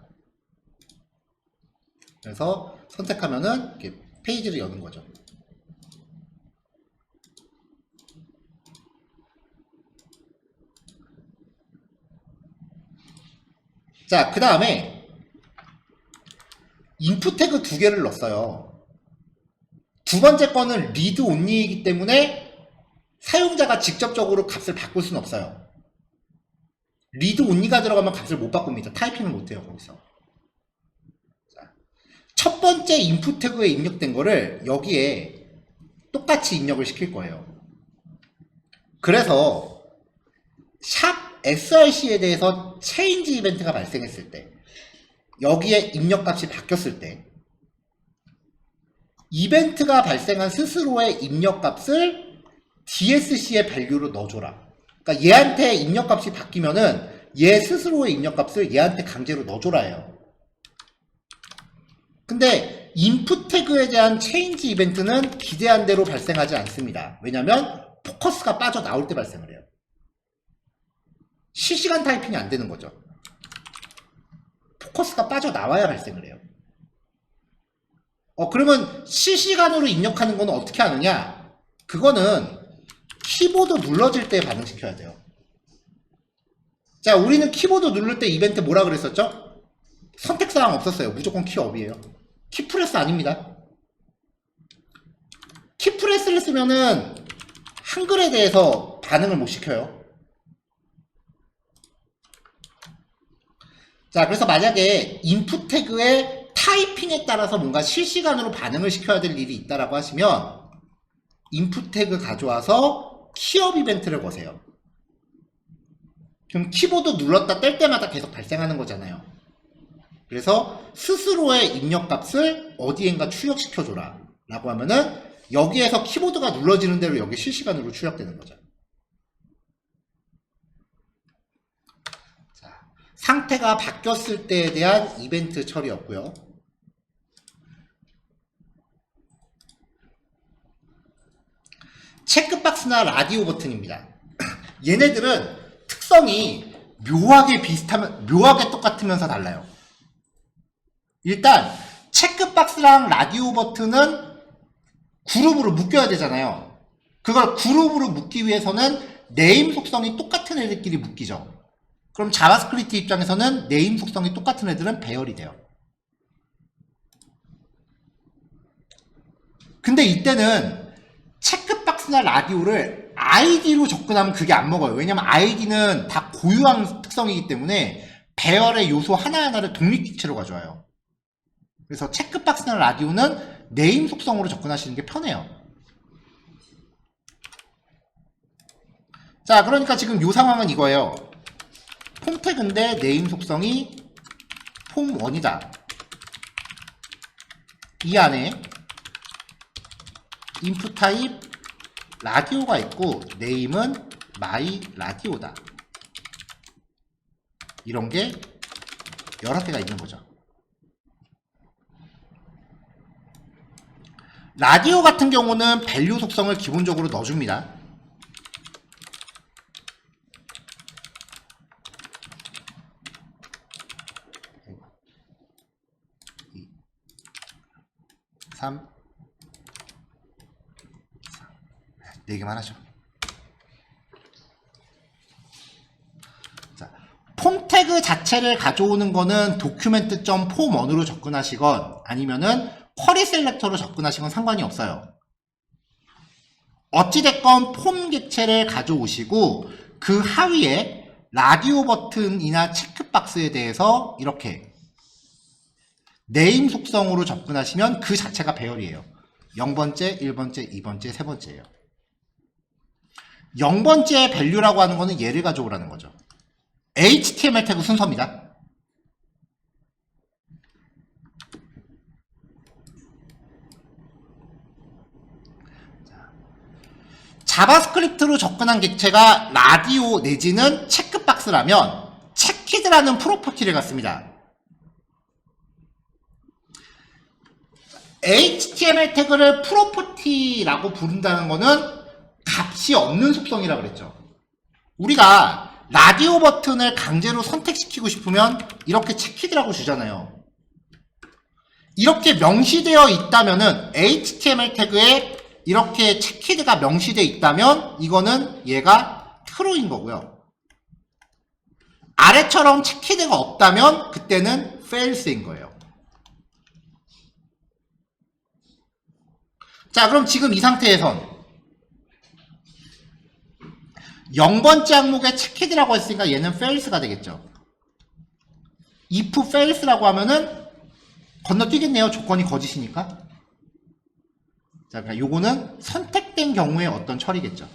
그래서 선택하면은 이렇게 페이지를 여는 거죠. 자, 그 다음에 인풋 태그 2개를 넣었어요. 두 번째 거는 read only이기 때문에 사용자가 직접적으로 값을 바꿀 수는 없어요. read only가 들어가면 값을 못 바꿉니다. 타이핑을 못해요, 거기서. 자, 첫 번째 인풋 태그에 입력된 거를 여기에 똑같이 입력을 시킬 거예요. 그래서 샵 src에 대해서 change 이벤트가 발생했을 때 여기에 입력값이 바뀌었을 때 이벤트가 발생한 스스로의 입력값을 DSC의 밸류로 넣어줘라. 그러니까 얘한테 입력값이 바뀌면은 얘 스스로의 입력값을 얘한테 강제로 넣어줘라 해요. 근데 인풋 태그에 대한 체인지 이벤트는 기대한 대로 발생하지 않습니다. 왜냐면 포커스가 빠져나올 때 발생을 해요. 실시간 타이핑이 안 되는 거죠. 포커스가 빠져나와야 발생을 해요. 그러면 실시간으로 입력하는 건 어떻게 하느냐? 그거는 키보드 눌러질 때 반응시켜야 돼요. 자, 우리는 키보드 누를 때 이벤트 뭐라 그랬었죠? 선택사항 없었어요. 무조건 키업이에요. 키프레스 아닙니다. 키프레스를 쓰면은 한글에 대해서 반응을 못 시켜요. 자, 그래서 만약에 인풋 태그의 타이핑에 따라서 뭔가 실시간으로 반응을 시켜야 될 일이 있다라고 하시면 인풋 태그 가져와서 키업 이벤트를 거세요. 그럼 키보드 눌렀다 뗄 때마다 계속 발생하는 거잖아요. 그래서 스스로의 입력값을 어디엔가 출력시켜줘라 라고 하면은 여기에서 키보드가 눌러지는 대로 여기 실시간으로 출력되는 거죠. 자, 상태가 바뀌었을 때에 대한 이벤트 처리였고요. 체크박스나 라디오 버튼입니다. 얘네들은 특성이 묘하게 똑같으면서 달라요. 일단 체크박스랑 라디오 버튼은 그룹으로 묶여야 되잖아요. 그걸 그룹으로 묶기 위해서는 네임 속성이 똑같은 애들끼리 묶이죠. 그럼 자바스크립트 입장에서는 네임 속성이 똑같은 애들은 배열이 돼요. 근데 이때는 체크박스나 라디오를 아이디로 접근하면 그게 안 먹어요. 왜냐면 아이디는 다 고유한 특성이기 때문에 배열의 요소 하나하나를 독립기체로 가져와요. 그래서 체크박스나 라디오는 네임 속성으로 접근하시는 게 편해요. 자, 그러니까 지금 이 상황은 이거예요. 폼 태그인데 네임 속성이 폼1이다. 이 안에 인풋 타입 라디오가 있고 네임은 마이 라디오다. 이런 게 여러 개가 있는 거죠. 라디오 같은 경우는 밸류 속성을 기본적으로 넣어줍니다. 네 개만 하죠. 자, 폼 태그 자체를 가져오는 거는 document.form1으로 접근하시건 아니면은 쿼리 셀렉터로 접근하시건 상관이 없어요. 어찌됐건 폼 객체를 가져오시고 그 하위에 라디오 버튼이나 체크박스에 대해서 이렇게 네임 속성으로 접근하시면 그 자체가 배열이에요. 0번째, 1번째, 2번째, 3번째예요. 0번째 밸류라고 하는 거는 얘를 가져오라는 거죠. HTML 태그 순서입니다. 자바스크립트로 접근한 객체가 라디오 내지는 체크박스라면 체키드라는 프로퍼티를 갖습니다. HTML 태그를 프로퍼티라고 부른다는 거는 값이 없는 속성이라고 그랬죠. 우리가 라디오 버튼을 강제로 선택시키고 싶으면 이렇게 체키드라고 주잖아요. 이렇게 명시되어 있다면은 HTML 태그에 이렇게 체키드가 명시되어 있다면 이거는 얘가 true인 거고요. 아래처럼 체키드가 없다면 그때는 false인 거예요. 자, 그럼 지금 이 상태에선 0번째 항목에 체키드라고 했으니까 얘는 false가 되겠죠. if false라고 하면은 건너뛰겠네요. 조건이 거짓이니까. 자, 그러니까 요거는 선택된 경우에 어떤 처리겠죠.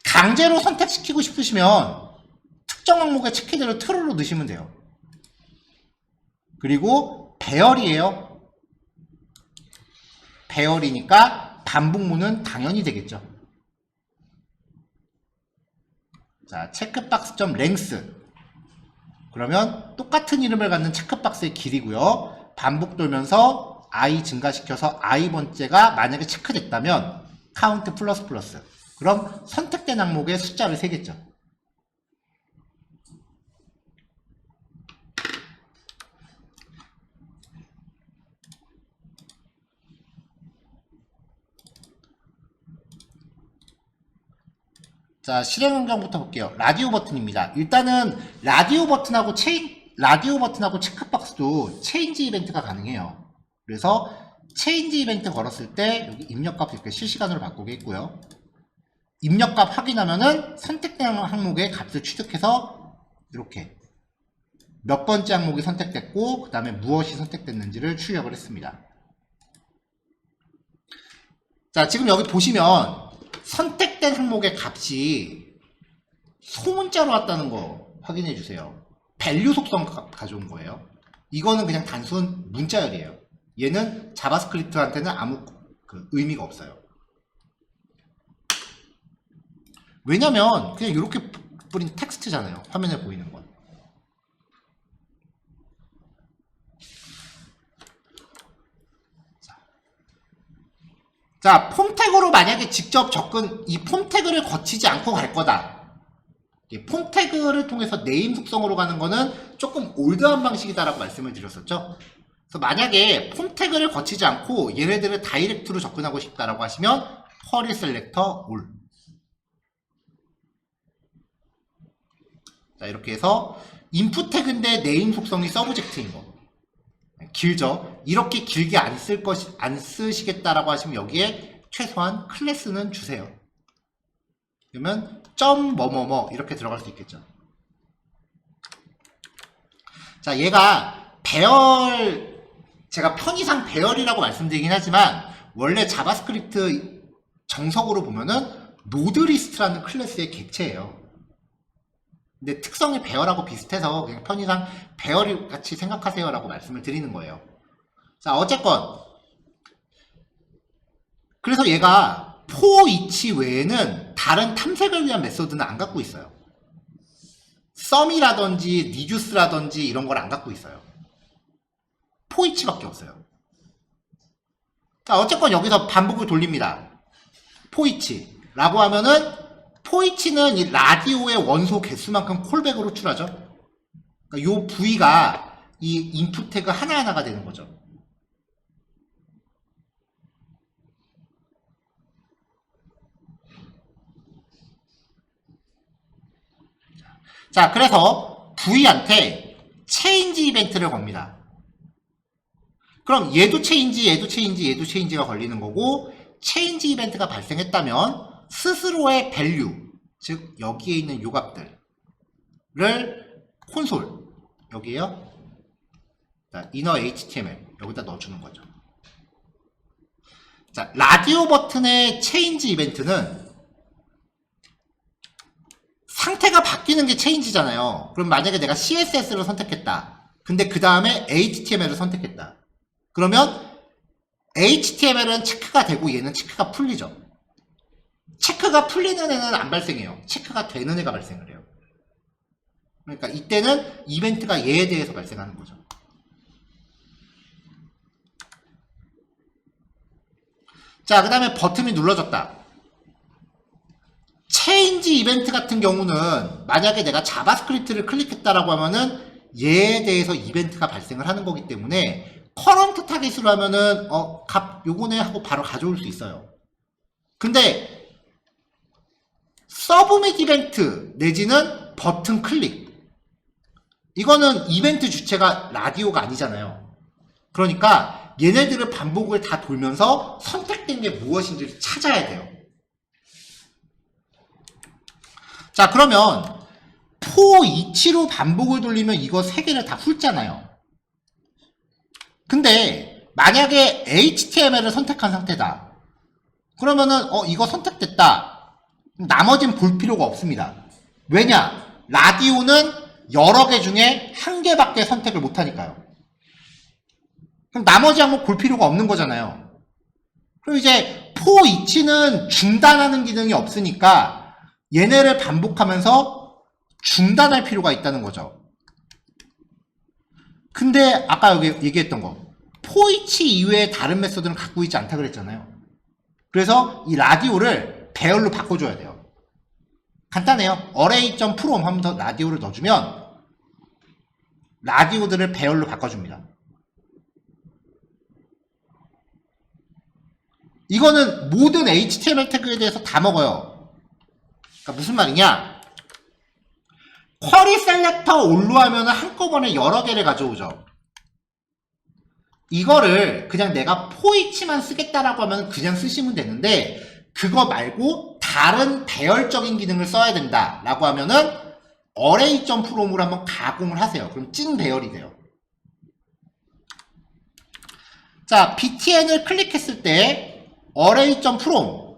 강제로 선택시키고 싶으시면 특정 항목에 체키드를 true로 넣으시면 돼요. 그리고 배열이에요. 배열이니까 반복문은 당연히 되겠죠. 자, 체크박스 length. 그러면 똑같은 이름을 갖는 체크박스의 길이고요. 반복 돌면서 i 증가시켜서 i번째가 만약에 체크됐다면 count 플러스 플러스. 그럼 선택된 항목의 숫자를 세겠죠. 자, 실행 환경부터 볼게요. 라디오 버튼입니다. 일단은 라디오 버튼하고 체크박스도 체인지 이벤트가 가능해요. 그래서 체인지 이벤트 걸었을 때 여기 입력값 이렇게 실시간으로 바꾸게 있고요. 입력값 확인하면은 선택된 항목의 값을 취득해서 이렇게 몇 번째 항목이 선택됐고 그 다음에 무엇이 선택됐는지를 출력을 했습니다. 자, 지금 여기 보시면 선택된 항목의 값이 소문자로 왔다는 거 확인해 주세요. 밸류 속성 가져온 거예요. 이거는 그냥 단순 문자열이에요. 얘는 자바스크립트한테는 아무 의미가 없어요. 왜냐면 그냥 이렇게 뿌린 텍스트잖아요. 화면에 보이는 건. 자, 폼 태그로 만약에 직접 이 폼 태그를 거치지 않고 갈 거다. 폼 태그를 통해서 네임 속성으로 가는 거는 조금 올드한 방식이다라고 말씀을 드렸었죠. 그래서 만약에 폼 태그를 거치지 않고 얘네들을 다이렉트로 접근하고 싶다라고 하시면 query selector all. 자, 이렇게 해서 인풋 태그인데 네임 속성이 서브젝트인 거. 길죠? 이렇게 길게 안 쓰시겠다라고 하시면 여기에 최소한 클래스는 주세요. 그러면 점 뭐뭐뭐 이렇게 들어갈 수 있겠죠. 자, 얘가 배열, 제가 편의상 배열이라고 말씀드리긴 하지만 원래 자바스크립트 정석으로 보면은 노드리스트라는 클래스의 객체예요. 근데 특성이 배열하고 비슷해서 그냥 편의상 배열 같이 생각하세요 라고 말씀을 드리는 거예요. 자, 어쨌건 그래서 얘가 for each 외에는 다른 탐색을 위한 메소드는 안 갖고 있어요. sum이라든지 reduce라든지 이런 걸 안 갖고 있어요. for each 밖에 없어요. 자, 어쨌건 여기서 반복을 돌립니다. for each 라고 하면은 for each는 이 라디오의 원소 개수만큼 콜백을 호출하죠. 그러니까 요 부위가 이 인풋 태그 하나하나가 되는 거죠. 자, 그래서 부위한테 체인지 이벤트를 겁니다. 그럼 얘도 체인지, 얘도 체인지, 얘도 체인지가 걸리는 거고, 체인지 이벤트가 발생했다면 스스로의 밸류, 즉 여기에 있는 요 값들을 콘솔, 여기에요. 자, inner HTML 여기다 넣어주는 거죠. 자, 라디오 버튼의 체인지 이벤트는 상태가 바뀌는 게 체인지잖아요. 그럼 만약에 내가 CSS를 선택했다. 근데 그 다음에 HTML을 선택했다. 그러면 HTML은 체크가 되고 얘는 체크가 풀리죠. 체크가 풀리는 애는 안 발생해요. 체크가 되는 애가 발생을 해요. 그러니까 이때는 이벤트가 얘에 대해서 발생하는 거죠. 자, 그 다음에 버튼이 눌러졌다. 체인지 이벤트 같은 경우는 만약에 내가 자바스크립트를 클릭했다라고 하면은 얘에 대해서 이벤트가 발생을 하는 거기 때문에 커런트 타겟으로 하면은 값 요거네 하고 바로 가져올 수 있어요. 근데 서브밋 이벤트 내지는 버튼 클릭, 이거는 이벤트 주체가 라디오가 아니잖아요. 그러니까 얘네들을 반복을 다 돌면서 선택된 게 무엇인지를 찾아야 돼요. 자, 그러면 for each로 반복을 돌리면 이거 3개를 다 훑잖아요. 근데 만약에 HTML을 선택한 상태다. 그러면은 이거 선택됐다. 나머진 볼 필요가 없습니다. 왜냐? 라디오는 여러 개 중에 한 개밖에 선택을 못하니까요. 그럼 나머지 항목 볼 필요가 없는 거잖아요. 그리고 이제 for each는 중단하는 기능이 없으니까 얘네를 반복하면서 중단할 필요가 있다는 거죠. 근데 아까 여기 얘기했던 거 for each 이외에 다른 메서드는 갖고 있지 않다 그랬잖아요. 그래서 이 라디오를 배열로 바꿔줘야 돼요. 간단해요. array.from 하면서 라디오를 넣어주면 라디오들을 배열로 바꿔줍니다. 이거는 모든 HTML 태그에 대해서 다 먹어요. 그러니까 무슨 말이냐? 쿼리 셀렉터 올로 하면 한꺼번에 여러 개를 가져오죠. 이거를 그냥 내가 for each만 쓰겠다라고 하면 그냥 쓰시면 되는데 그거 말고 다른 배열적인 기능을 써야 된다 라고 하면은 array.from으로 한번 가공을 하세요. 그럼 찐 배열이 돼요. 자, btn을 클릭했을 때 array.from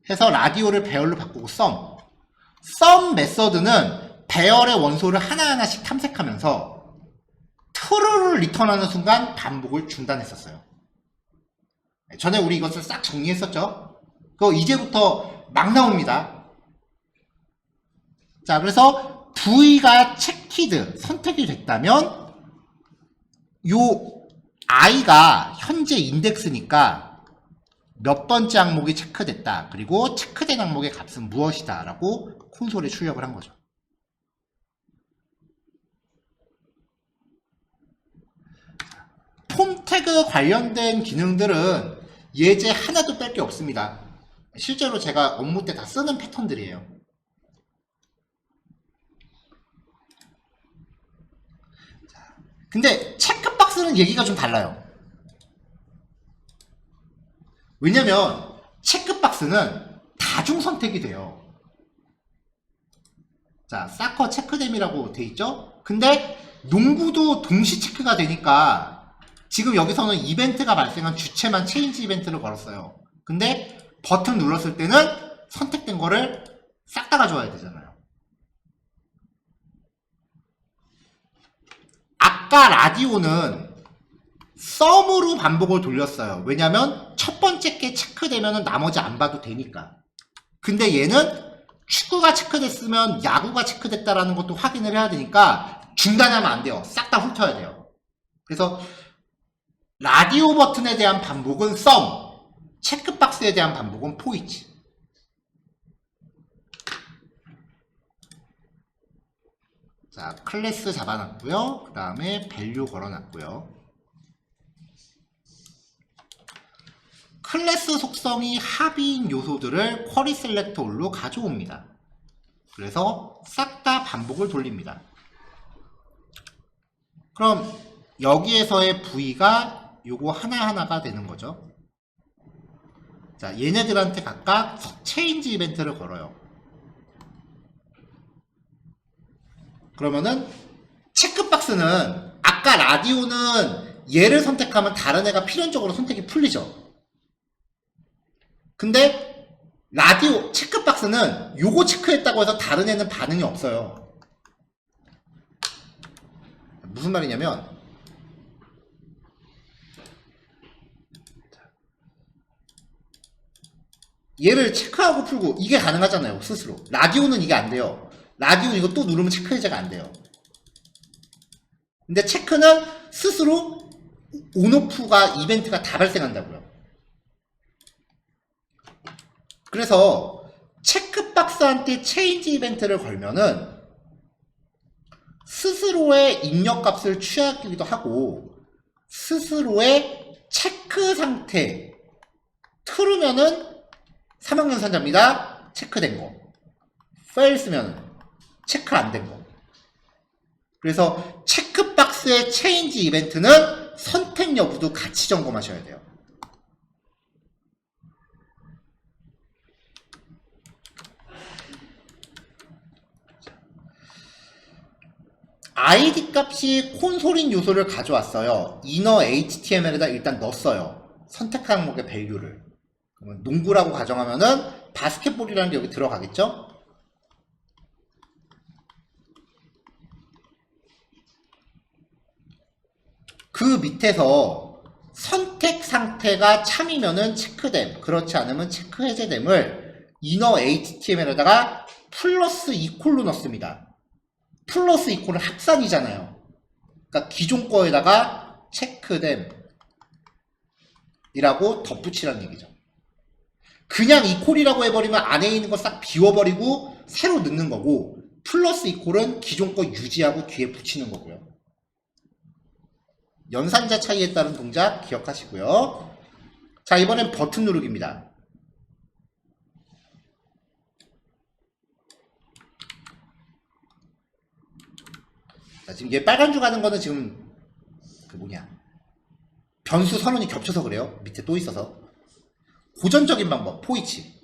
해서 라디오를 배열로 바꾸고 sum 메서드는 배열의 원소를 하나하나씩 탐색하면서 true를 리턴하는 순간 반복을 중단했었어요. 전에 우리 이것을 싹 정리했었죠. 그거 이제부터 막 나옵니다. 자, 그래서 V가 체키드 선택이 됐다면 요 i가 현재 인덱스니까 몇 번째 항목이 체크됐다. 그리고 체크된 항목의 값은 무엇이다 라고 콘솔에 출력을 한 거죠. 폼 태그 관련된 기능들은 예제 하나도 뺄 게 없습니다. 실제로 제가 업무 때 다 쓰는 패턴들이에요. 근데 체크박스는 얘기가 좀 달라요. 왜냐면 체크박스는 다중 선택이 돼요. 자, 사커 체크됨이라고 돼 있죠? 근데 농구도 동시 체크가 되니까 지금 여기서는 이벤트가 발생한 주체만 체인지 이벤트를 걸었어요. 근데 버튼 눌렀을 때는 선택된 거를 싹 다 가져와야 되잖아요. 아까 라디오는 썸으로 반복을 돌렸어요. 왜냐면 첫 번째 게 체크되면 나머지 안 봐도 되니까. 근데 얘는 축구가 체크됐으면 야구가 체크됐다라는 것도 확인을 해야 되니까 중단하면 안 돼요. 싹 다 훑어야 돼요. 그래서 라디오 버튼에 대한 반복은 sum, 체크박스에 대한 반복은 for each. 자, 클래스 잡아놨고요. 그 다음에 value 걸어놨고요. 클래스 속성이 합의인 요소들을 쿼리 셀렉터 올로 가져옵니다. 그래서 싹 다 반복을 돌립니다. 그럼 여기에서의 V가 요거 하나하나가 되는 거죠. 자, 얘네들한테 각각 체인지 이벤트를 걸어요. 그러면은 체크박스는 아까 라디오는 얘를 선택하면 다른 애가 필연적으로 선택이 풀리죠. 근데 라디오 체크박스는 요거 체크했다고 해서 다른 애는 반응이 없어요. 무슨 말이냐면 얘를 체크하고 풀고 이게 가능하잖아요. 스스로. 라디오는 이게 안 돼요. 라디오 이거 또 누르면 체크 해제가 안 돼요. 근데 체크는 스스로 온오프가 이벤트가 다 발생한다고요. 그래서 체크박스한테 체인지 이벤트를 걸면은 스스로의 입력값을 취하기도 하고 스스로의 체크 상태 true면은 3학년산자입니다. 체크된 거. false면 체크 안 된 거. 그래서 체크박스의 체인지 이벤트는 선택 여부도 같이 점검하셔야 돼요. id 값이 콘솔인 요소를 가져왔어요. inner html에다 일단 넣었어요. 선택 항목의 value를. 그러면 농구라고 가정하면은 바스켓볼이라는 게 여기 들어가겠죠? 그 밑에서 선택 상태가 참이면은 체크됨, 그렇지 않으면 체크 해제됨을 이너 HTML에다가 플러스 이퀄로 넣습니다. 플러스 이퀄은 합산이잖아요. 그러니까 기존 거에다가 체크됨 이라고 덧붙이라는 얘기죠. 그냥 이퀄이라고 해버리면 안에 있는 거 싹 비워버리고 새로 넣는 거고, 플러스 이퀄은 기존 거 유지하고 뒤에 붙이는 거고요. 연산자 차이에 따른 동작 기억하시고요. 자, 이번엔 버튼 누르기입니다. 자, 지금 얘 빨간 줄 가는 거는 지금 변수 선언이 겹쳐서 그래요. 밑에 또 있어서. 고전적인 방법, 포이치.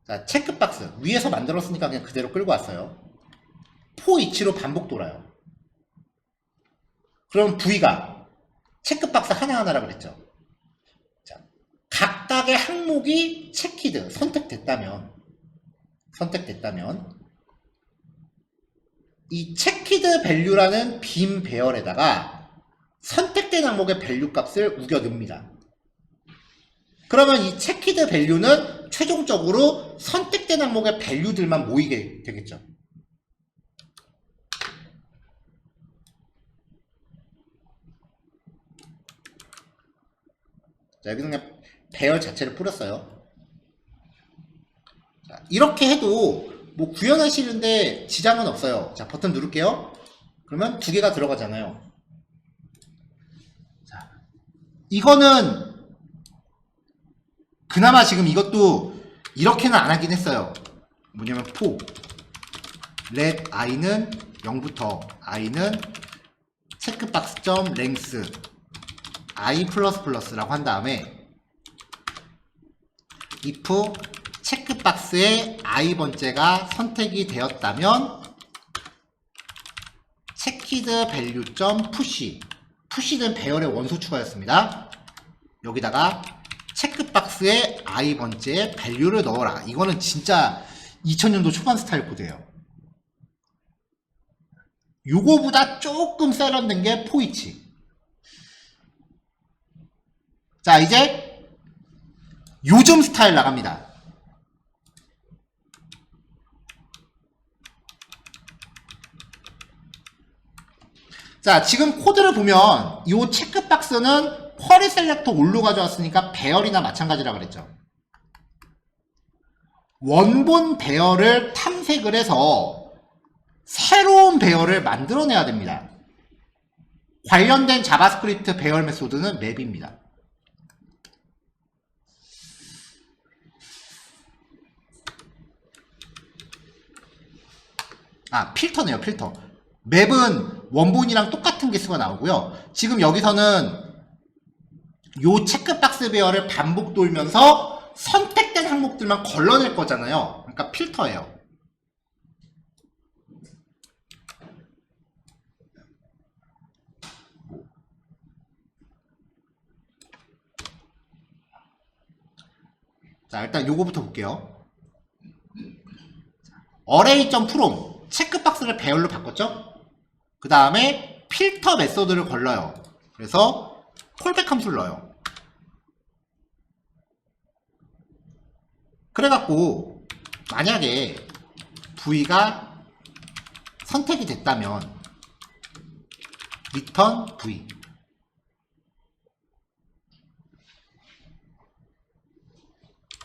자, 체크박스 위에서 만들었으니까 그냥 그대로 끌고 왔어요. 포이치로 반복 돌아요. 그럼 V가 체크박스 하나하나라 그랬죠. 자, 각각의 항목이 체키드 선택됐다면 이 체키드 밸류라는 빈 배열에다가 선택된 항목의 밸류 값을 우겨 넣습니다. 그러면 이 체키드 밸류는 최종적으로 선택된 항목의 밸류들만 모이게 되겠죠. 자, 여기는 그냥 배열 자체를 뿌렸어요. 자, 이렇게 해도 뭐 구현하시는데 지장은 없어요. 자, 버튼 누를게요. 그러면 두 개가 들어가잖아요. 자, 이거는 그나마 지금 이것도 이렇게는 안 하긴 했어요. 뭐냐면 let i는 0부터 i는 체크박스.length i++ 라고 한 다음에 if 체크박스의 i번째가 선택이 되었다면 체키드 밸류.push push는 배열의 원소 추가였습니다. 여기다가 체크박스의 i번째의 밸류를 넣어라. 이거는 진짜 2000년도 초반 스타일 코드예요. 요거보다 조금 세련된 게 포이치. 자, 이제 요즘 스타일 나갑니다. 자, 지금 코드를 보면 이 체크박스는 쿼리 셀렉터 올로 가져왔으니까 배열이나 마찬가지라 그랬죠. 원본 배열을 탐색을 해서 새로운 배열을 만들어내야 됩니다. 관련된 자바스크립트 배열 메소드는 맵입니다. 아, 필터네요, 필터. 맵은 원본이랑 똑같은 개수가 나오고요. 지금 여기서는 요 체크박스 배열을 반복 돌면서 선택된 항목들만 걸러낼 거잖아요. 그러니까 필터예요. 자, 일단 요거부터 볼게요. array.from 체크박스를 배열로 바꿨죠? 그 다음에 필터 메소드를 걸러요. 그래서 콜백 함수를 넣어요. 그래갖고 만약에 V가 선택이 됐다면 return V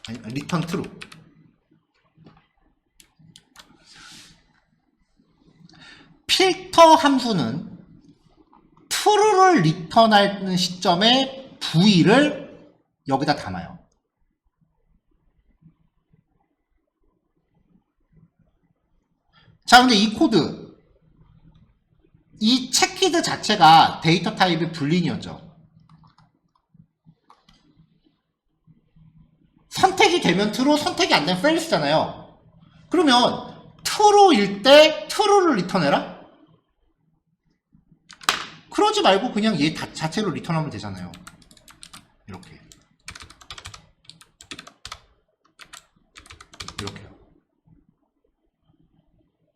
아니, return true. 필터 함수는 true를 리턴하는 시점에 V를 여기다 담아요. 자, 근데 이 코드, 이 체키드 자체가 데이터 타입이 불린이었죠. 선택이 되면 true, 선택이 안 되면 false잖아요. 그러면 true일 때 true를 리턴해라? 그러지 말고 그냥 얘 자체로 리턴하면 되잖아요. 이렇게. 이렇게요.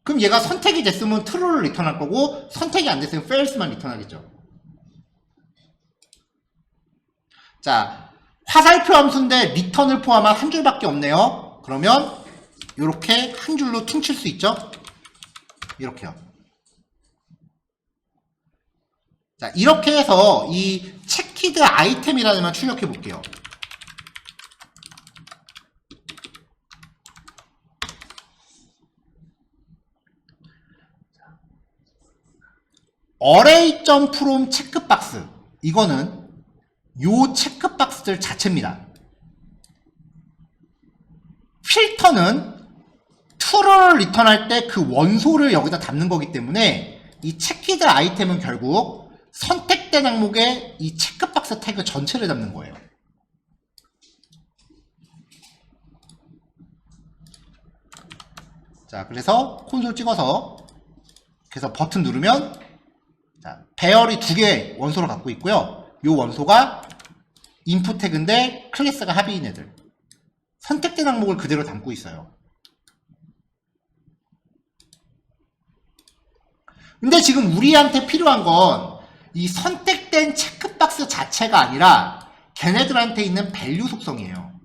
그럼 얘가 선택이 됐으면 true를 리턴할 거고 선택이 안 됐으면 false만 리턴하겠죠. 자, 화살표 함수인데 리턴을 포함한 한 줄밖에 없네요. 그러면 이렇게 한 줄로 퉁칠 수 있죠. 이렇게요. 자, 이렇게 해서 이 체키드 아이템이라는 말 출력해 볼게요. array.from 체크박스, 이거는 요 체크박스들 자체입니다. 필터는 true를 리턴할 때 그 원소를 여기다 담는 거기 때문에 이 체키드 아이템은 결국 선택된 항목에 이 체크박스 태그 전체를 담는 거예요. 자, 그래서 콘솔 찍어서 그래서 버튼 누르면 자, 배열이 두 개 원소를 갖고 있고요. 이 원소가 인풋 태그인데 클래스가 합의인 애들. 선택된 항목을 그대로 담고 있어요. 근데 지금 우리한테 필요한 건 이 선택된 체크박스 자체가 아니라 걔네들한테 있는 밸류 속성이에요.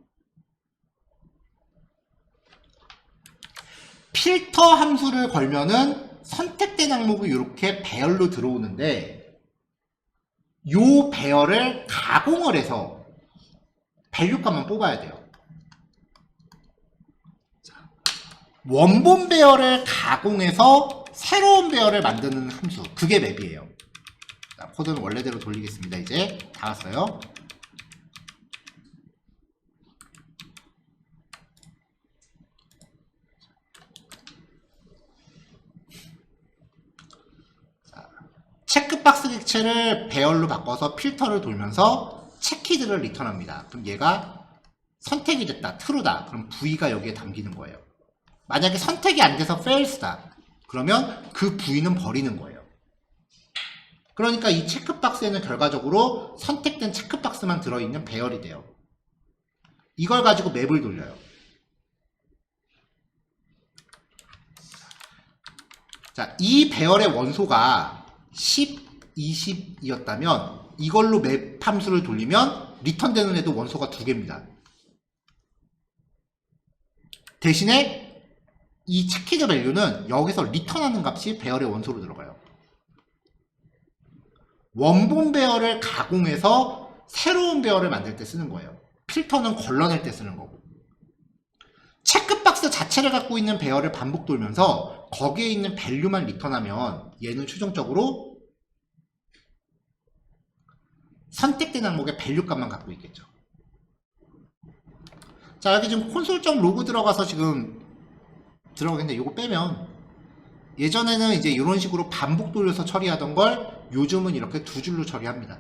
필터 함수를 걸면은 선택된 항목이 이렇게 배열로 들어오는데 요 배열을 가공을 해서 밸류값만 뽑아야 돼요. 원본 배열을 가공해서 새로운 배열을 만드는 함수, 그게 맵이에요. 자, 코드는 원래대로 돌리겠습니다. 이제 다 왔어요. 자, 체크박스 객체를 배열로 바꿔서 필터를 돌면서 체키드를 리턴합니다. 그럼 얘가 선택이 됐다, true다. 그럼 V가 여기에 담기는 거예요. 만약에 선택이 안 돼서 false다. 그러면 그 V는 버리는 거예요. 그러니까 이 체크박스에는 결과적으로 선택된 체크박스만 들어있는 배열이 돼요. 이걸 가지고 맵을 돌려요. 자, 이 배열의 원소가 10, 20이었다면 이걸로 맵 함수를 돌리면 리턴되는 애도 원소가 두 개입니다. 대신에 이 체키드 밸류는 여기서 리턴하는 값이 배열의 원소로 들어가요. 원본 배열을 가공해서 새로운 배열을 만들 때 쓰는 거예요. 필터는 걸러낼 때 쓰는 거고. 체크박스 자체를 갖고 있는 배열을 반복 돌면서 거기에 있는 밸류만 리턴하면 얘는 최종적으로 선택된 항목의 밸류 값만 갖고 있겠죠. 자, 여기 지금 콘솔.로그 들어가서 지금 들어가겠는데 이거 빼면 예전에는 이제 이런 식으로 반복 돌려서 처리하던 걸 요즘은 이렇게 두 줄로 처리합니다.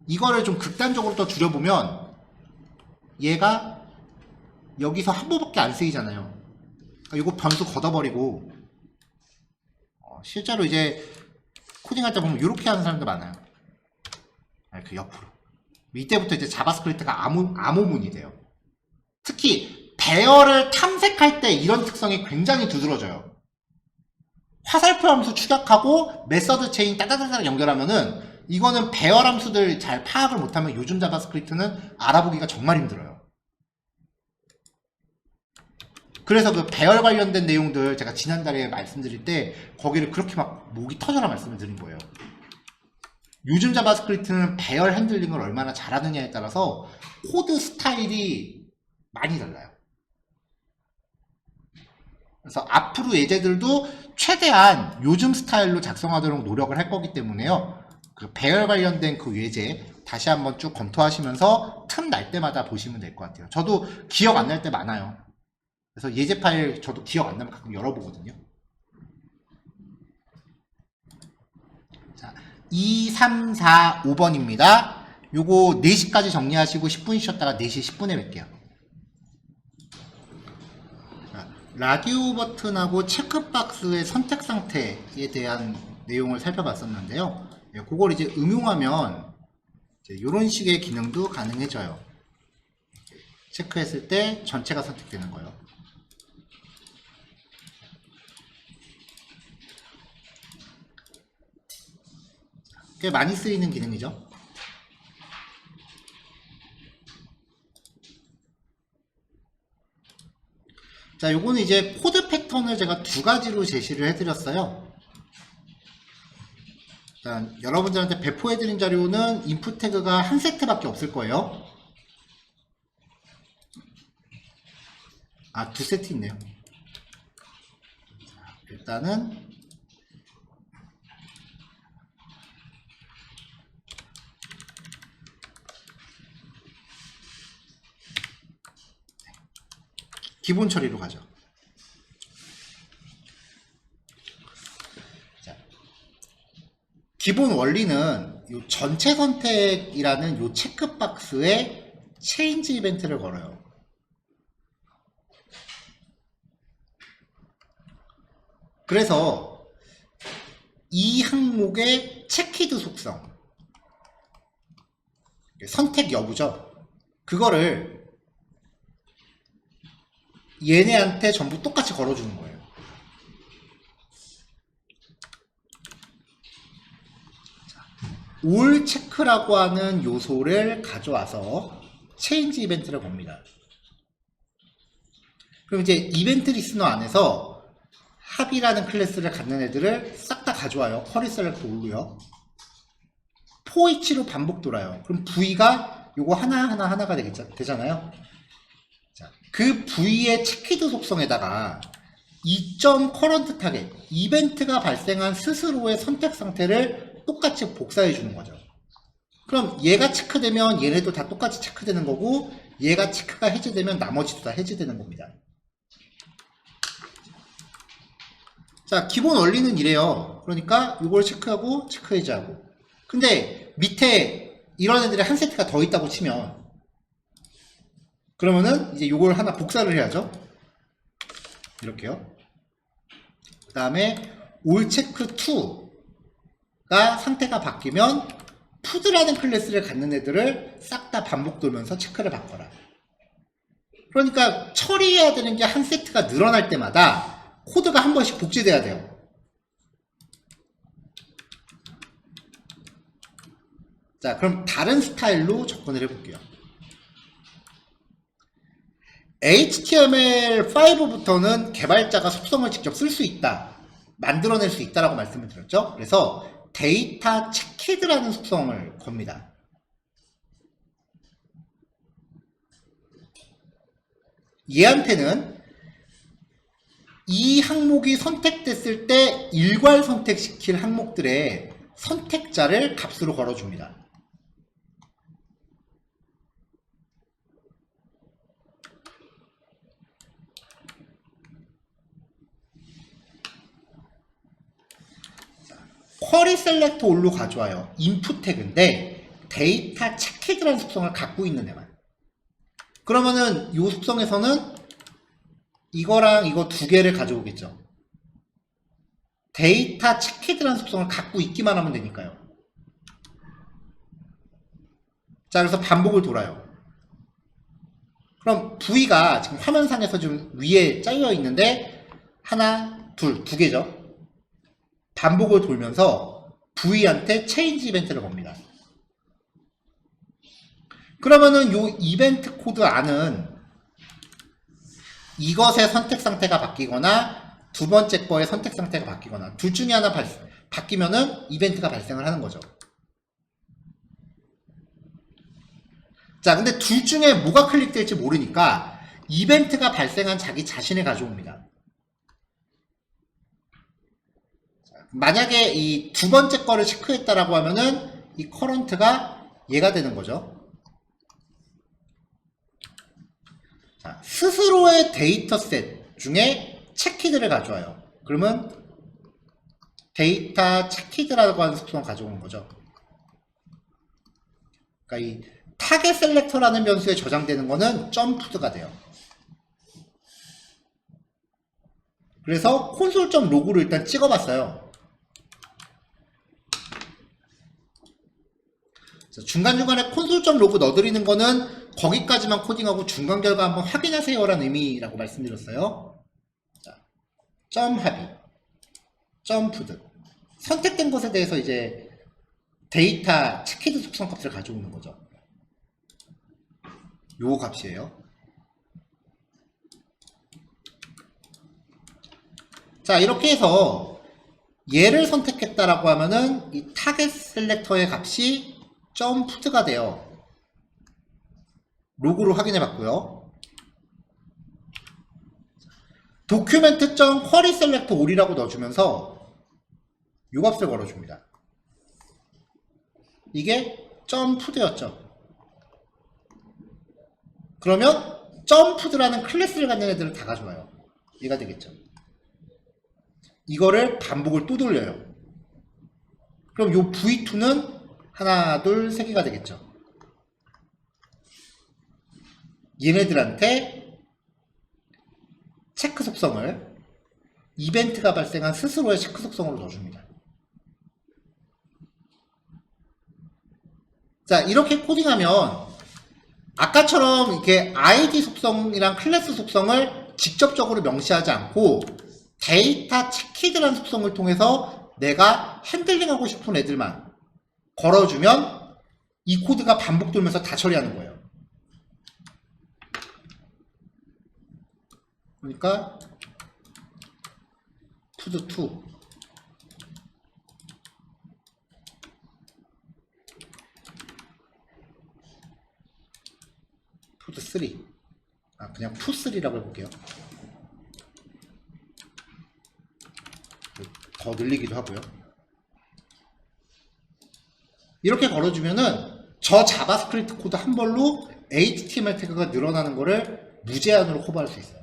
이거를 좀 극단적으로 더 줄여보면 얘가 여기서 한 번밖에 안 쓰이잖아요. 그러니까 이거 변수 걷어버리고 실제로 이제 코딩할 때 보면 이렇게 하는 사람도 많아요. 그 옆으로. 이때부터 이제 자바스크립트가 암호문이 돼요. 특히 배열을 탐색할 때 이런 특성이 굉장히 두드러져요. 화살표 함수 추격하고 메서드 체인 따다다닥 연결하면은 이거는 배열 함수들 잘 파악을 못하면 요즘 자바스크립트는 알아보기가 정말 힘들어요. 그래서 그 배열 관련된 내용들 제가 지난달에 말씀드릴 때 거기를 그렇게 막 목이 터져라 말씀을 드린 거예요. 요즘 자바스크립트는 배열 핸들링을 얼마나 잘하느냐에 따라서 코드 스타일이 많이 달라요. 그래서 앞으로 예제들도 최대한 요즘 스타일로 작성하도록 노력을 할 거기 때문에요. 그 배열 관련된 그 예제 다시 한번 쭉 검토하시면서 틈 날 때마다 보시면 될 것 같아요. 저도 기억 안 날 때 많아요. 그래서 예제 파일 저도 기억 안 나면 가끔 열어보거든요. 자, 2, 3, 4, 5번입니다. 요거 4시까지 정리하시고 10분 쉬었다가 4시 10분에 뵐게요. 라디오 버튼하고 체크박스의 선택 상태에 대한 내용을 살펴봤었는데요. 그걸 이제 응용하면 이런 식의 기능도 가능해져요. 체크했을 때 전체가 선택되는 거예요. 꽤 많이 쓰이는 기능이죠. 자, 요거는 이제 코드 패턴을 제가 두 가지로 제시를 해드렸어요. 일단 여러분들한테 배포해드린 자료는 인풋 태그가 한 세트밖에 없을 거예요. 아, 두 세트 있네요. 자, 일단은 기본 처리로 가죠. 자, 기본 원리는 이 전체 선택이라는 이 체크박스에 체인지 이벤트를 걸어요. 그래서 이 항목의 체키드 속성, 선택 여부죠. 그거를 얘네한테 전부 똑같이 걸어주는 거예요. 올 체크라고 하는 요소를 가져와서 체인지 이벤트를 겁니다. 그럼 이제 이벤트 리스너 안에서 합이라는 클래스를 갖는 애들을 싹 다 가져와요. 쿼리 셀렉트 올로요. 포이치로 반복 돌아요. 그럼 V가 요거 하나가 되잖아요. 자, 그 V의 체키드 속성에다가 current 타겟, 이벤트가 발생한 스스로의 선택 상태를 똑같이 복사해 주는 거죠. 그럼 얘가 체크되면 얘네도 다 똑같이 체크되는 거고, 얘가 체크가 해제되면 나머지도 다 해제되는 겁니다. 자, 기본 원리는 이래요. 그러니까 이걸 체크하고 체크 해제하고. 근데 밑에 이런 애들이 한 세트가 더 있다고 치면, 그러면은 이제 이걸 하나 복사를 해야죠. 이렇게요. 그 다음에 올체크2가 상태가 바뀌면 푸드라는 클래스를 갖는 애들을 싹 다 반복 돌면서 체크를 바꿔라. 그러니까 처리해야 되는 게 한 세트가 늘어날 때마다 코드가 한 번씩 복제돼야 돼요. 자, 그럼 다른 스타일로 접근을 해볼게요. HTML5부터는 개발자가 속성을 직접 쓸 수 있다, 만들어낼 수 있다라고 말씀을 드렸죠. 그래서 데이터 체키드라는 속성을 겁니다. 얘한테는 이 항목이 선택됐을 때 일괄 선택시킬 항목들의 선택자를 값으로 걸어줍니다. 쿼리 셀렉터 올로 가져와요. 인풋 태그인데 데이터 체키드라는 속성을 갖고 있는 애만. 그러면은 이 속성에서는 이거랑 이거 두 개를 가져오겠죠. 데이터 체키드라는 속성을 갖고 있기만 하면 되니까요. 자, 그래서 반복을 돌아요. 그럼 V가 지금 화면상에서 좀 위에 짜여 있는데 하나, 두 개죠. 반복을 돌면서 V한테 체인지 이벤트를 겁니다. 그러면은 요 이벤트 코드 안은 이것의 선택 상태가 바뀌거나 두 번째 거의 선택 상태가 바뀌거나 둘 중에 하나 바뀌면은 이벤트가 발생을 하는 거죠. 자, 근데 둘 중에 뭐가 클릭될지 모르니까 이벤트가 발생한 자기 자신을 가져옵니다. 자, 만약에 이 두 번째 거를 체크했다라고 하면은 이 커런트가 얘가 되는 거죠. 자, 스스로의 데이터셋 중에 체키드를 가져와요. 그러면 데이터 체키드라고 하는 속성을 가져오는 거죠. 그러니까 이 타겟 셀렉터라는 변수에 저장되는 거는 점푸드가 돼요. 그래서 콘솔.로그를 일단 찍어봤어요. 중간중간에 콘솔.로그 넣어드리는 거는 거기까지만 코딩하고 중간 결과 한번 확인하세요 라는 의미라고 말씀드렸어요. 자, 점 합의, 점 푸드. 선택된 것에 대해서 이제 데이터 체키드 속성 값을 가져오는 거죠. 요 값이에요. 자, 이렇게 해서 얘를 선택했다라고 하면은 이 타겟 셀렉터의 값이 점프드가 돼요. 로그로 확인해 봤고요. document.query select all이라고 넣어주면서 요 값을 걸어줍니다. 이게 점프드였죠. 그러면 점프드라는 클래스를 갖는 애들을 다 가져와요. 얘가 되겠죠. 이거를 반복을 또 돌려요. 그럼 요 v2는 하나, 둘, 세 개가 되겠죠. 얘네들한테 체크 속성을 이벤트가 발생한 스스로의 체크 속성으로 넣어줍니다. 자, 이렇게 코딩하면 아까처럼 이렇게 ID 속성이랑 클래스 속성을 직접적으로 명시하지 않고 데이터 체키드라는 속성을 통해서 내가 핸들링하고 싶은 애들만 걸어주면 이 코드가 반복 돌면서 다 처리하는 거예요. 그러니까 푸드2 푸드3 그냥 푸3라고 해볼게요. 더 늘리기도 하고요. 이렇게 걸어주면은 저 자바스크립트 코드 한 벌로 HTML 태그가 늘어나는 거를 무제한으로 커버할 수 있어요.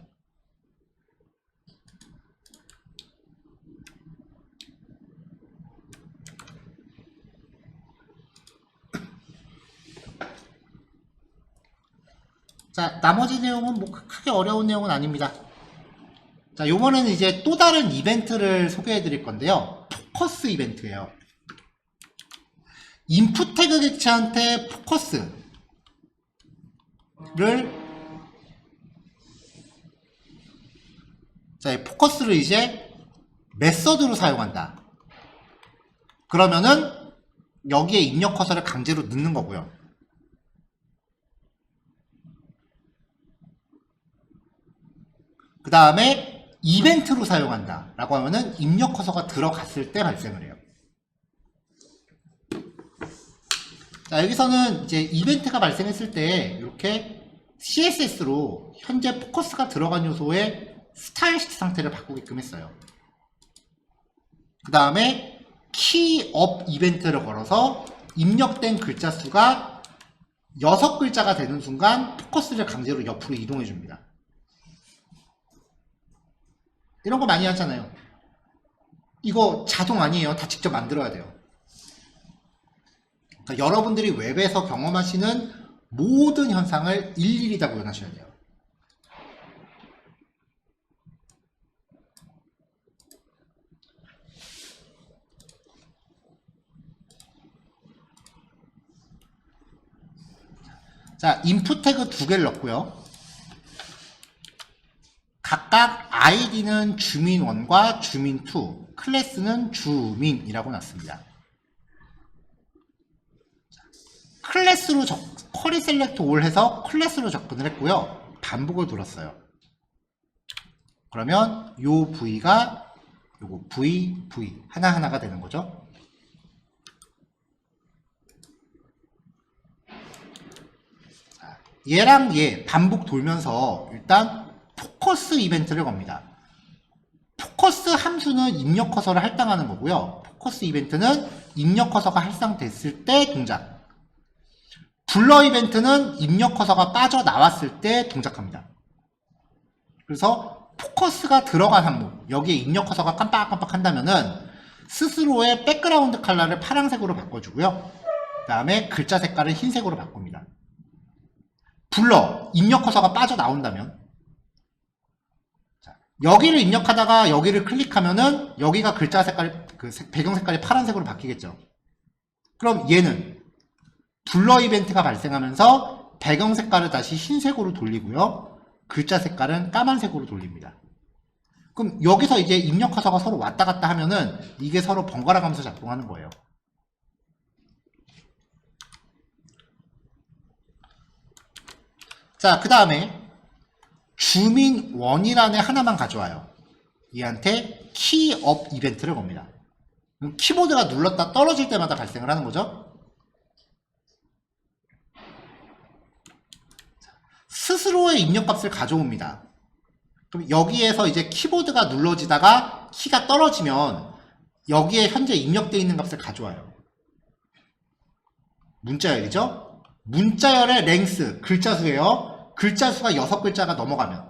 자, 나머지 내용은 뭐 크게 어려운 내용은 아닙니다. 자, 요번에는 이제 또 다른 이벤트를 소개해 드릴 건데요. 포커스 이벤트예요. 인풋 태그 객체한테 포커스를 자, 이 포커스를 이제 메서드로 사용한다. 그러면은 여기에 입력 커서를 강제로 넣는 거고요. 그 다음에 이벤트로 사용한다 라고 하면은 입력 커서가 들어갔을 때 발생을 해요. 자, 여기서는 이제 이벤트가 발생했을 때 이렇게 CSS로 현재 포커스가 들어간 요소의 스타일 시트 상태를 바꾸게끔 했어요. 그 다음에 키업 이벤트를 걸어서 입력된 글자 수가 6글자가 되는 순간 포커스를 강제로 옆으로 이동해 줍니다. 이런 거 많이 하잖아요. 이거 자동 아니에요. 다 직접 만들어야 돼요. 그러니까 여러분들이 웹에서 경험하시는 모든 현상을 일일이 다 구현하셔야 돼요. 자, 인풋 태그 2개를 넣고요. 각각 id는 주민1과 주민2, 클래스는 주민이라고 놨습니다. 클래스로 쿼리 셀렉트 올 해서 클래스로 접근을 했고요. 반복을 돌았어요. 그러면 요 V가 요거 V 하나하나가 되는 거죠. 자, 얘랑 얘 반복 돌면서 일단 포커스 이벤트를 겁니다. 포커스 함수는 입력 커서를 할당하는 거고요. 포커스 이벤트는 입력 커서가 활성됐을 때 동작. 블러 이벤트는 입력 커서가 빠져나왔을 때 동작합니다. 그래서 포커스가 들어간 항목, 여기에 입력 커서가 깜빡깜빡 한다면은 스스로의 백그라운드 컬러를 파란색으로 바꿔주고요. 그 다음에 글자 색깔을 흰색으로 바꿉니다. 블러, 입력 커서가 빠져나온다면 여기를 입력하다가 여기를 클릭하면은 여기가 글자 색깔, 배경 색깔이 파란색으로 바뀌겠죠. 그럼 얘는 블러 이벤트가 발생하면서 배경 색깔을 다시 흰색으로 돌리고요. 글자 색깔은 까만색으로 돌립니다. 그럼 여기서 이제 입력 커서가 서로 왔다 갔다 하면은 이게 서로 번갈아 가면서 작동하는 거예요. 자, 그 다음에 주민 원이란에 하나만 가져와요. 얘한테 키업 이벤트를 겁니다. 키보드가 눌렀다 떨어질 때마다 발생을 하는 거죠. 스스로의 입력값을 가져옵니다. 그럼 여기에서 이제 키보드가 눌러지다가 키가 떨어지면 여기에 현재 입력되어 있는 값을 가져와요. 문자열이죠. 문자열의 랭스, 글자수예요. 글자수가 6글자가 넘어가면,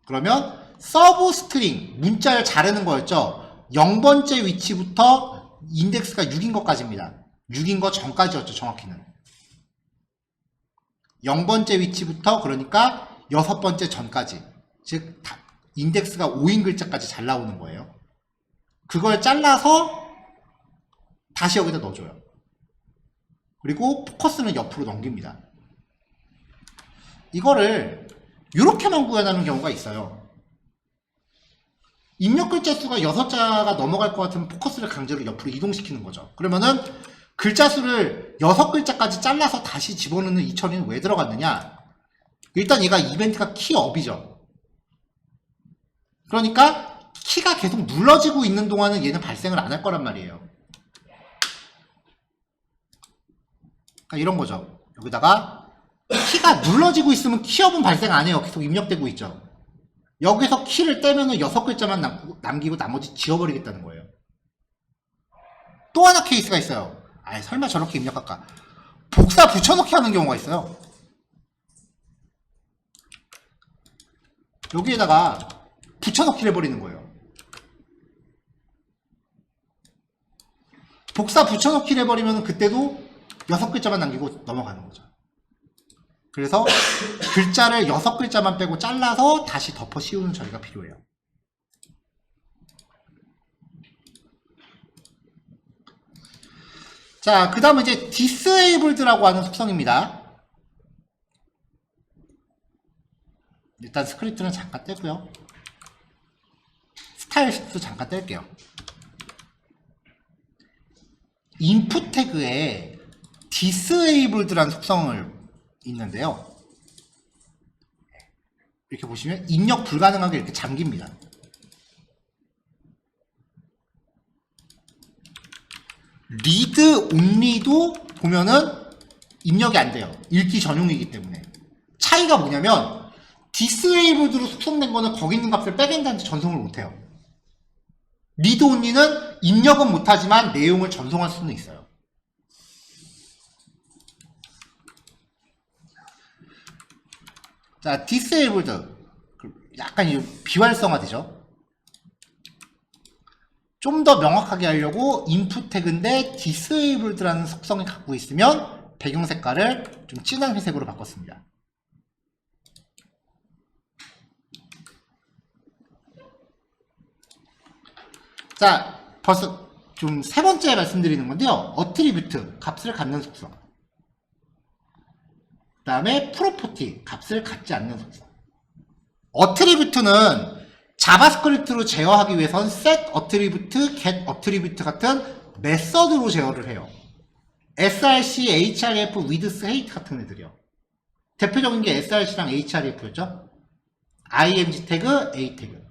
그러면 서브 스트링, 문자열 자르는 거였죠. 0번째 위치부터 인덱스가 6인 것까지입니다. 6인 거 전까지였죠, 정확히는. 0번째 위치부터, 그러니까 6번째 전까지. 즉, 인덱스가 5인 글자까지 잘 나오는 거예요. 그걸 잘라서 다시 여기다 넣어줘요. 그리고 포커스는 옆으로 넘깁니다. 이거를 이렇게만 구현하는 경우가 있어요. 입력 글자 수가 6자가 넘어갈 것 같으면 포커스를 강제로 옆으로 이동시키는 거죠. 그러면은 글자 수를 6글자까지 잘라서 다시 집어넣는 이 처리는 왜 들어갔느냐? 일단 얘가 이벤트가 키업이죠. 그러니까 키가 계속 눌러지고 있는 동안은 얘는 발생을 안 할 거란 말이에요. 그러니까 이런 거죠. 여기다가 키가 눌러지고 있으면 키업은 발생 안 해요. 계속 입력되고 있죠. 여기서 키를 떼면은 6글자만 남기고 나머지 지워버리겠다는 거예요. 또 하나 케이스가 있어요. 아이, 설마 저렇게 입력할까? 복사 붙여넣기 하는 경우가 있어요. 여기에다가 붙여넣기를 해버리는 거예요. 복사 붙여넣기를 해버리면 그때도 6글자만 남기고 넘어가는 거죠. 그래서 글자를 6글자만 빼고 잘라서 다시 덮어 씌우는 처리가 필요해요. 자, 그 다음은 이제 disabled라고 하는 속성입니다. 일단 스크립트는 잠깐 떼고요. 스타일도 잠깐 뗄게요. 인풋 태그에 disabled라는 속성을 있는데요. 이렇게 보시면 입력 불가능하게 이렇게 잠깁니다. read only도 보면은 입력이 안 돼요. 읽기 전용이기 때문에. 차이가 뭐냐면 disabled로 숙성된 거는 거기 있는 값을 백엔드한테 전송을 못해요. read only는 입력은 못하지만 내용을 전송할 수는 있어요. 자, disabled 약간 비활성화되죠. 좀 더 명확하게 하려고 input 태그인데 disabled라는 속성을 갖고 있으면 배경 색깔을 좀 진한 회색으로 바꿨습니다. 자, 벌써 좀 세 번째 말씀드리는 건데요. attribute, 값을 갖는 속성. 그 다음에 property, 값을 갖지 않는 속성. attribute는 자바스크립트로 제어하기 위해선 set attribute, get attribute 같은 메서드로 제어를 해요. src, href, width, height 같은 애들이요. 대표적인 게 src랑 href였죠. img 태그, a 태그.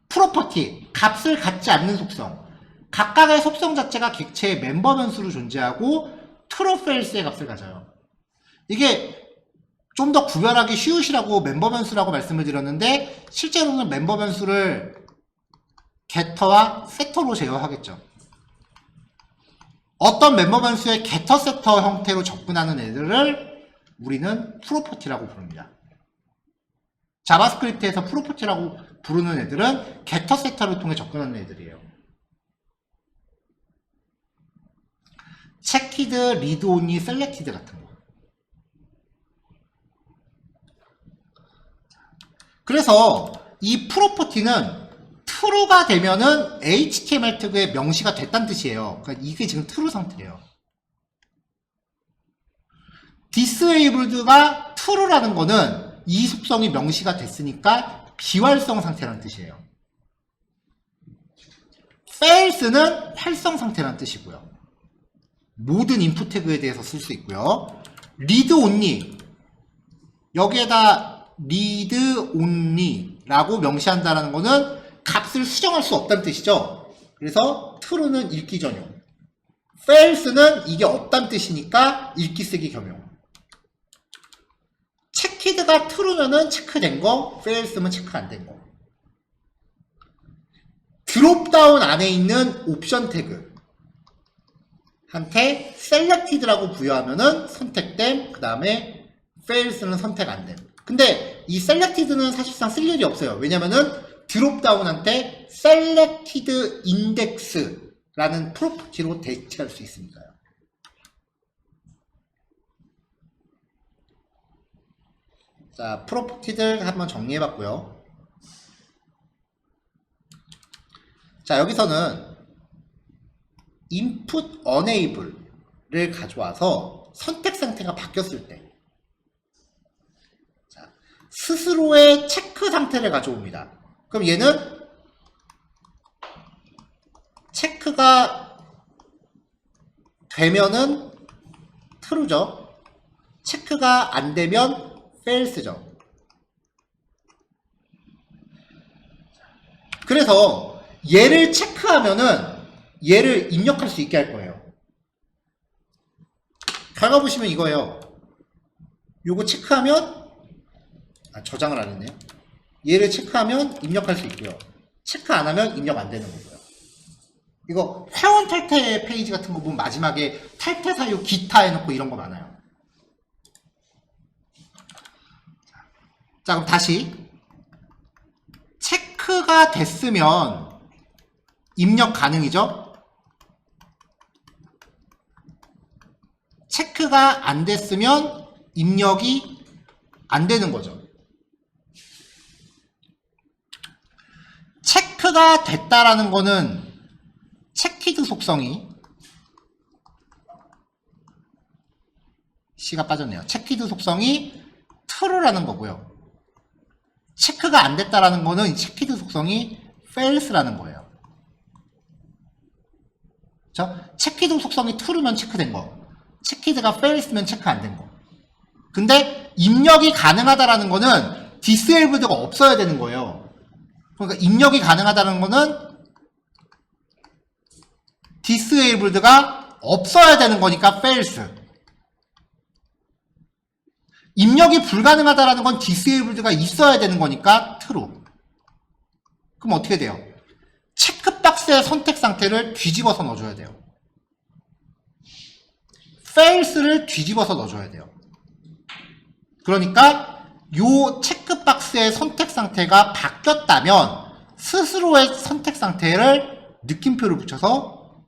프로퍼티, 값을 갖지 않는 속성. 각각의 속성 자체가 객체의 멤버 변수로 존재하고 true, false의 값을 가져요. 이게 좀 더 구별하기 쉬우시라고 멤버 변수라고 말씀을 드렸는데 실제로는 멤버 변수를 getter와 setter로 제어하겠죠. 어떤 멤버 변수의 getter, setter 형태로 접근하는 애들을 우리는 프로퍼티라고 부릅니다. 자바스크립트에서 프로퍼티라고 부르는 애들은 getter, setter를 통해 접근하는 애들이에요. checked, read only, selected 같은 거. 그래서 이 프로퍼티는 true가 되면은 HTML 태그에 명시가 됐다는 뜻이에요. 그러니까 이게 지금 true 상태예요. disabled가 true라는 거는 이 속성이 명시가 됐으니까 비활성 상태라는 뜻이에요. false는 활성 상태라는 뜻이고요. 모든 인풋 태그에 대해서 쓸 수 있고요. read only 여기에다 read only라고 명시한다는 거는 값을 수정할 수 없다는 뜻이죠. 그래서 true는 읽기 전용, false는 이게 없다는 뜻이니까 읽기 쓰기 겸용. checked가 true면은 체크된 거, false면 체크 안 된 거. 드롭다운 안에 있는 옵션 태그 한테 selected라고 부여하면은 선택됨, 그 다음에 fails는 선택 안 됨. 근데 이 selected는 사실상 쓸 일이 없어요. 왜냐면은 드롭다운한테 selected index라는 프로퍼티로 대체할 수 있으니까요. 자, 프로퍼티들 한번 정리해봤고요. 자, 여기서는 input enable를 가져와서 선택 상태가 바뀌었을 때, 자, 스스로의 체크 상태를 가져옵니다. 그럼 얘는 체크가 되면은 true죠. 체크가 안 되면 false죠. 그래서 얘를 체크하면은 얘를 입력할 수 있게 할 거예요. 결과 보시면 이거예요. 요거 체크하면, 저장을 안 했네요. 얘를 체크하면 입력할 수 있고요. 체크 안 하면 입력 안 되는 거고요. 이거 회원 탈퇴 페이지 같은 거 보면 마지막에 탈퇴 사유 기타 해놓고 이런 거 많아요. 자, 그럼 다시 체크가 됐으면 입력 가능이죠? 체크가 안 됐으면 입력이 안 되는 거죠. 체크가 됐다라는 거는 체키드 속성이, C가 빠졌네요. 체키드 속성이 true라는 거고요. 체크가 안 됐다라는 거는 이 체키드 속성이 false라는 거예요. 그렇죠? 체키드 속성이 true면 체크된 거, 체키드가 false면 체크 안 된 거. 근데 입력이 가능하다라는 거는 disabled가 없어야 되는 거예요. 그러니까 입력이 가능하다는 거는 disabled가 없어야 되는 거니까 false. 입력이 불가능하다라는 건 disabled가 있어야 되는 거니까 true. 그럼 어떻게 돼요? 체크박스의 선택 상태를 뒤집어서 넣어줘야 돼요. false를 뒤집어서 넣어줘야 돼요. 그러니까 요 체크박스의 선택 상태가 바뀌었다면 스스로의 선택 상태를 느낌표를 붙여서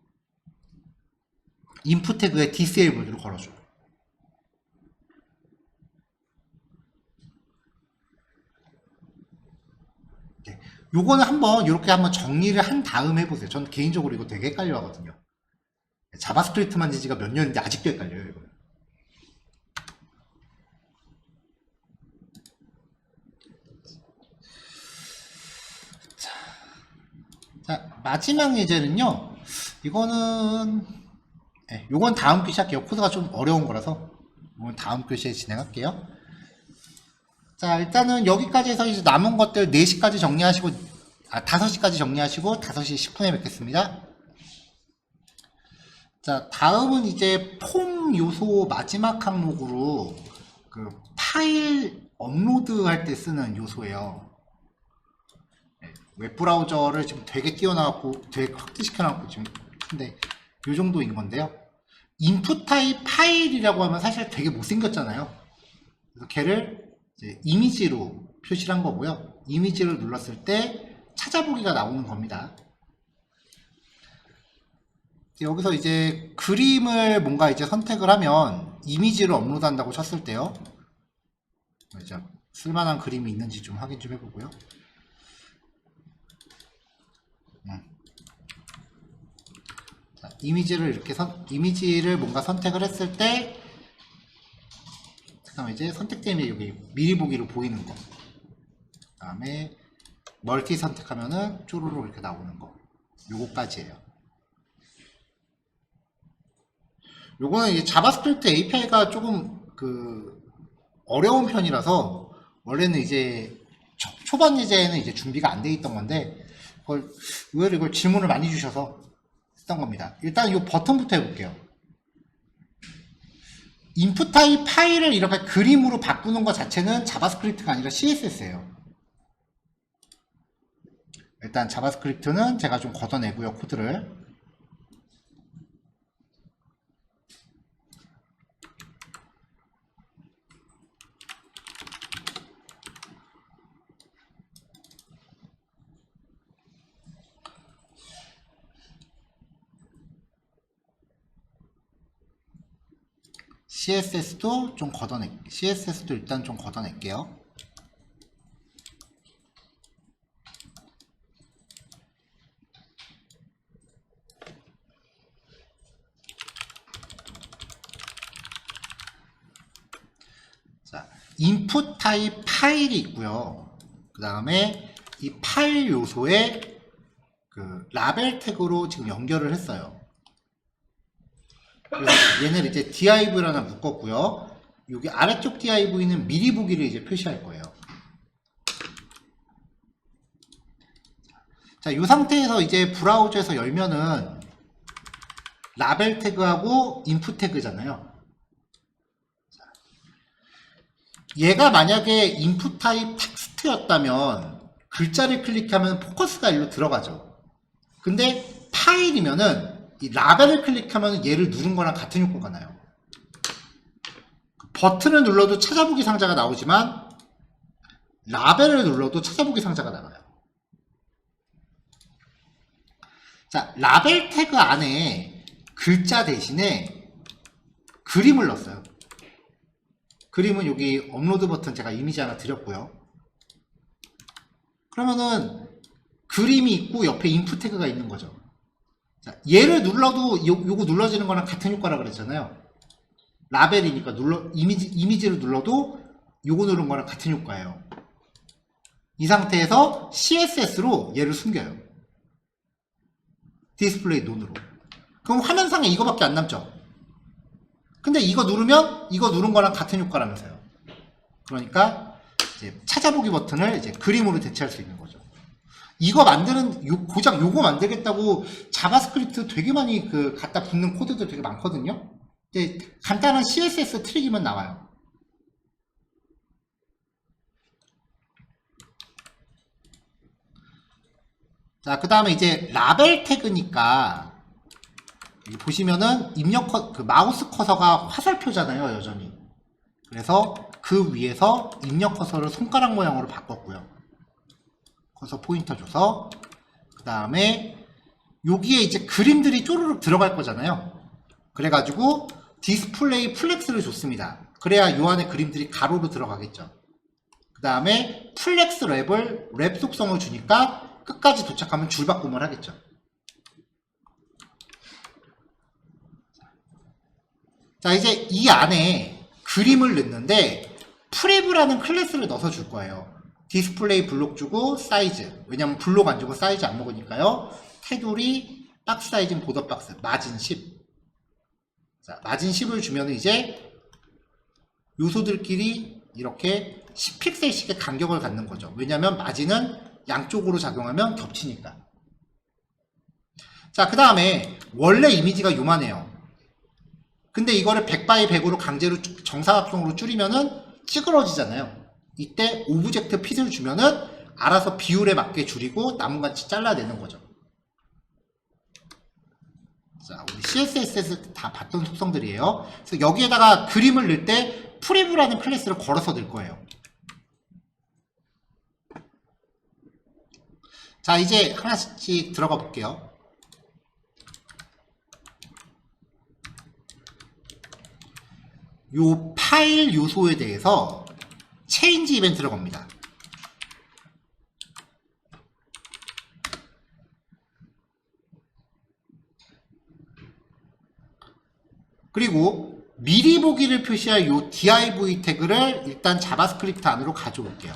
input 태그에 disabled를 걸어줘요. 네. 요거는 한번 이렇게 한번 정리를 한 다음 해보세요. 전 개인적으로 이거 되게 헷갈려 하거든요. 자바스크립트 만진 지가 몇 년인데 아직도 헷갈려요, 이거. 자, 마지막 예제는요. 이거는 요건 다음 교시 할게요. 코드가 좀 어려운 거라서 이건 다음 교시에 진행할게요. 자, 일단은 여기까지 해서 이제 남은 것들 4시까지 정리하시고 5시까지 정리하시고 5시 10분에 뵙겠습니다. 자, 다음은 이제 폼 요소 마지막 항목으로 그 파일 업로드 할 때 쓰는 요소예요. 웹브라우저를 지금 되게 띄워놔갖고 되게 확대시켜놔갖고 지금 근데 요 정도인 건데요. 인풋 타입 파일이라고 하면 사실 되게 못생겼잖아요. 그래서 걔를 이제 이미지로 표시를 한 거고요. 이미지를 눌렀을 때 찾아보기가 나오는 겁니다. 여기서 이제 그림을 뭔가 이제 선택을 하면 이미지를 업로드한다고 쳤을 때요. 이제 쓸만한 그림이 있는지 좀 확인 좀 해보고요. 자, 이미지를 이렇게 이미지를 뭔가 선택을 했을 때 잠깐만 이제 선택되면 여기 미리 보기로 보이는 거. 그 다음에 멀티 선택하면은 쪼르르 이렇게 나오는 거. 요거까지예요. 요거는 이제 자바스크립트 API가 조금 어려운 편이라서 원래는 이제 초반 예제에는 이제 준비가 안 돼 있던 건데 의외로 이걸 질문을 많이 주셔서 했던 겁니다. 일단 이 버튼부터 해볼게요. 인풋 타입 파일을 이렇게 그림으로 바꾸는 것 자체는 자바스크립트가 아니라 CSS예요. 일단 자바스크립트는 제가 좀 걷어내고요, 코드를. CSS도 일단 좀 걷어낼게요. 자, 인풋 타입 파일이 있고요. 그 다음에 이 파일 요소에 라벨 태그로 지금 연결을 했어요. 그래서 얘는 이제 div를 하나 묶었고요. 여기 아래쪽 div는 미리 보기를 이제 표시할 거예요. 자, 이 상태에서 이제 브라우저에서 열면은 라벨 태그하고 인풋 태그잖아요. 얘가 만약에 인풋 타입 텍스트였다면 글자를 클릭하면 포커스가 일로 들어가죠. 근데 파일이면은 이 라벨을 클릭하면 얘를 누른 거랑 같은 효과가 나요. 버튼을 눌러도 찾아보기 상자가 나오지만 라벨을 눌러도 찾아보기 상자가 나와요. 자, 라벨 태그 안에 글자 대신에 그림을 넣었어요. 그림은 여기 업로드 버튼 제가 이미지 하나 드렸고요. 그러면은 그림이 있고 옆에 인풋 태그가 있는 거죠. 자, 얘를 눌러도 요거 눌러지는 거랑 같은 효과라 그랬잖아요. 라벨이니까 이미지를 눌러도 요거 누른 거랑 같은 효과예요. 이 상태에서 CSS로 얘를 숨겨요. 디스플레이 논으로. 그럼 화면상에 이거밖에 안 남죠. 근데 이거 누르면 이거 누른 거랑 같은 효과라면서요. 그러니까 이제 찾아보기 버튼을 이제 그림으로 대체할 수 있는 거죠. 이거 만드는 고작 요거 만들겠다고 자바스크립트 되게 많이 갖다 붙는 코드들 되게 많거든요. 근데 간단한 CSS 트릭이면 나와요. 자, 그 다음에 이제 라벨 태그니까 여기 보시면은 마우스 커서가 화살표잖아요, 여전히. 그래서 그 위에서 입력 커서를 손가락 모양으로 바꿨고요. 커서 포인터 줘서 그 다음에 여기에 이제 그림들이 쪼르륵 들어갈 거잖아요. 그래가지고 디스플레이 플렉스를 줬습니다. 그래야 요 안에 그림들이 가로로 들어가겠죠. 그 다음에 플렉스 랩 속성을 주니까 끝까지 도착하면 줄바꿈을 하겠죠. 자, 이제 이 안에 그림을 넣는데 프레브라는 클래스를 넣어서 줄 거예요. 디스플레이 블록 주고 사이즈, 왜냐면 블록 안 주고 사이즈 안 먹으니까요. 테두리, 박스 사이즈는 보더 박스, 마진 10. 자, 마진 10을 주면 이제 요소들끼리 이렇게 10픽셀씩의 간격을 갖는 거죠. 왜냐면 마진은 양쪽으로 작용하면 겹치니까. 자, 그 다음에 원래 이미지가 요만해요. 근데 이거를 100x100으로 강제로 정사각형으로 줄이면은 찌그러지잖아요. 이때 오브젝트 핏을 주면은 알아서 비율에 맞게 줄이고 나무같이 잘라내는 거죠. 자, 우리 CSS에서 다 봤던 속성들이에요. 그래서 여기에다가 그림을 넣을 때 프리브라는 클래스를 걸어서 넣을 거예요. 자, 이제 하나씩 들어가 볼게요. 요 파일 요소에 대해서 체인지 이벤트를 겁니다. 그리고 미리 보기를 표시할 요 div 태그를 일단 자바스크립트 안으로 가져올게요.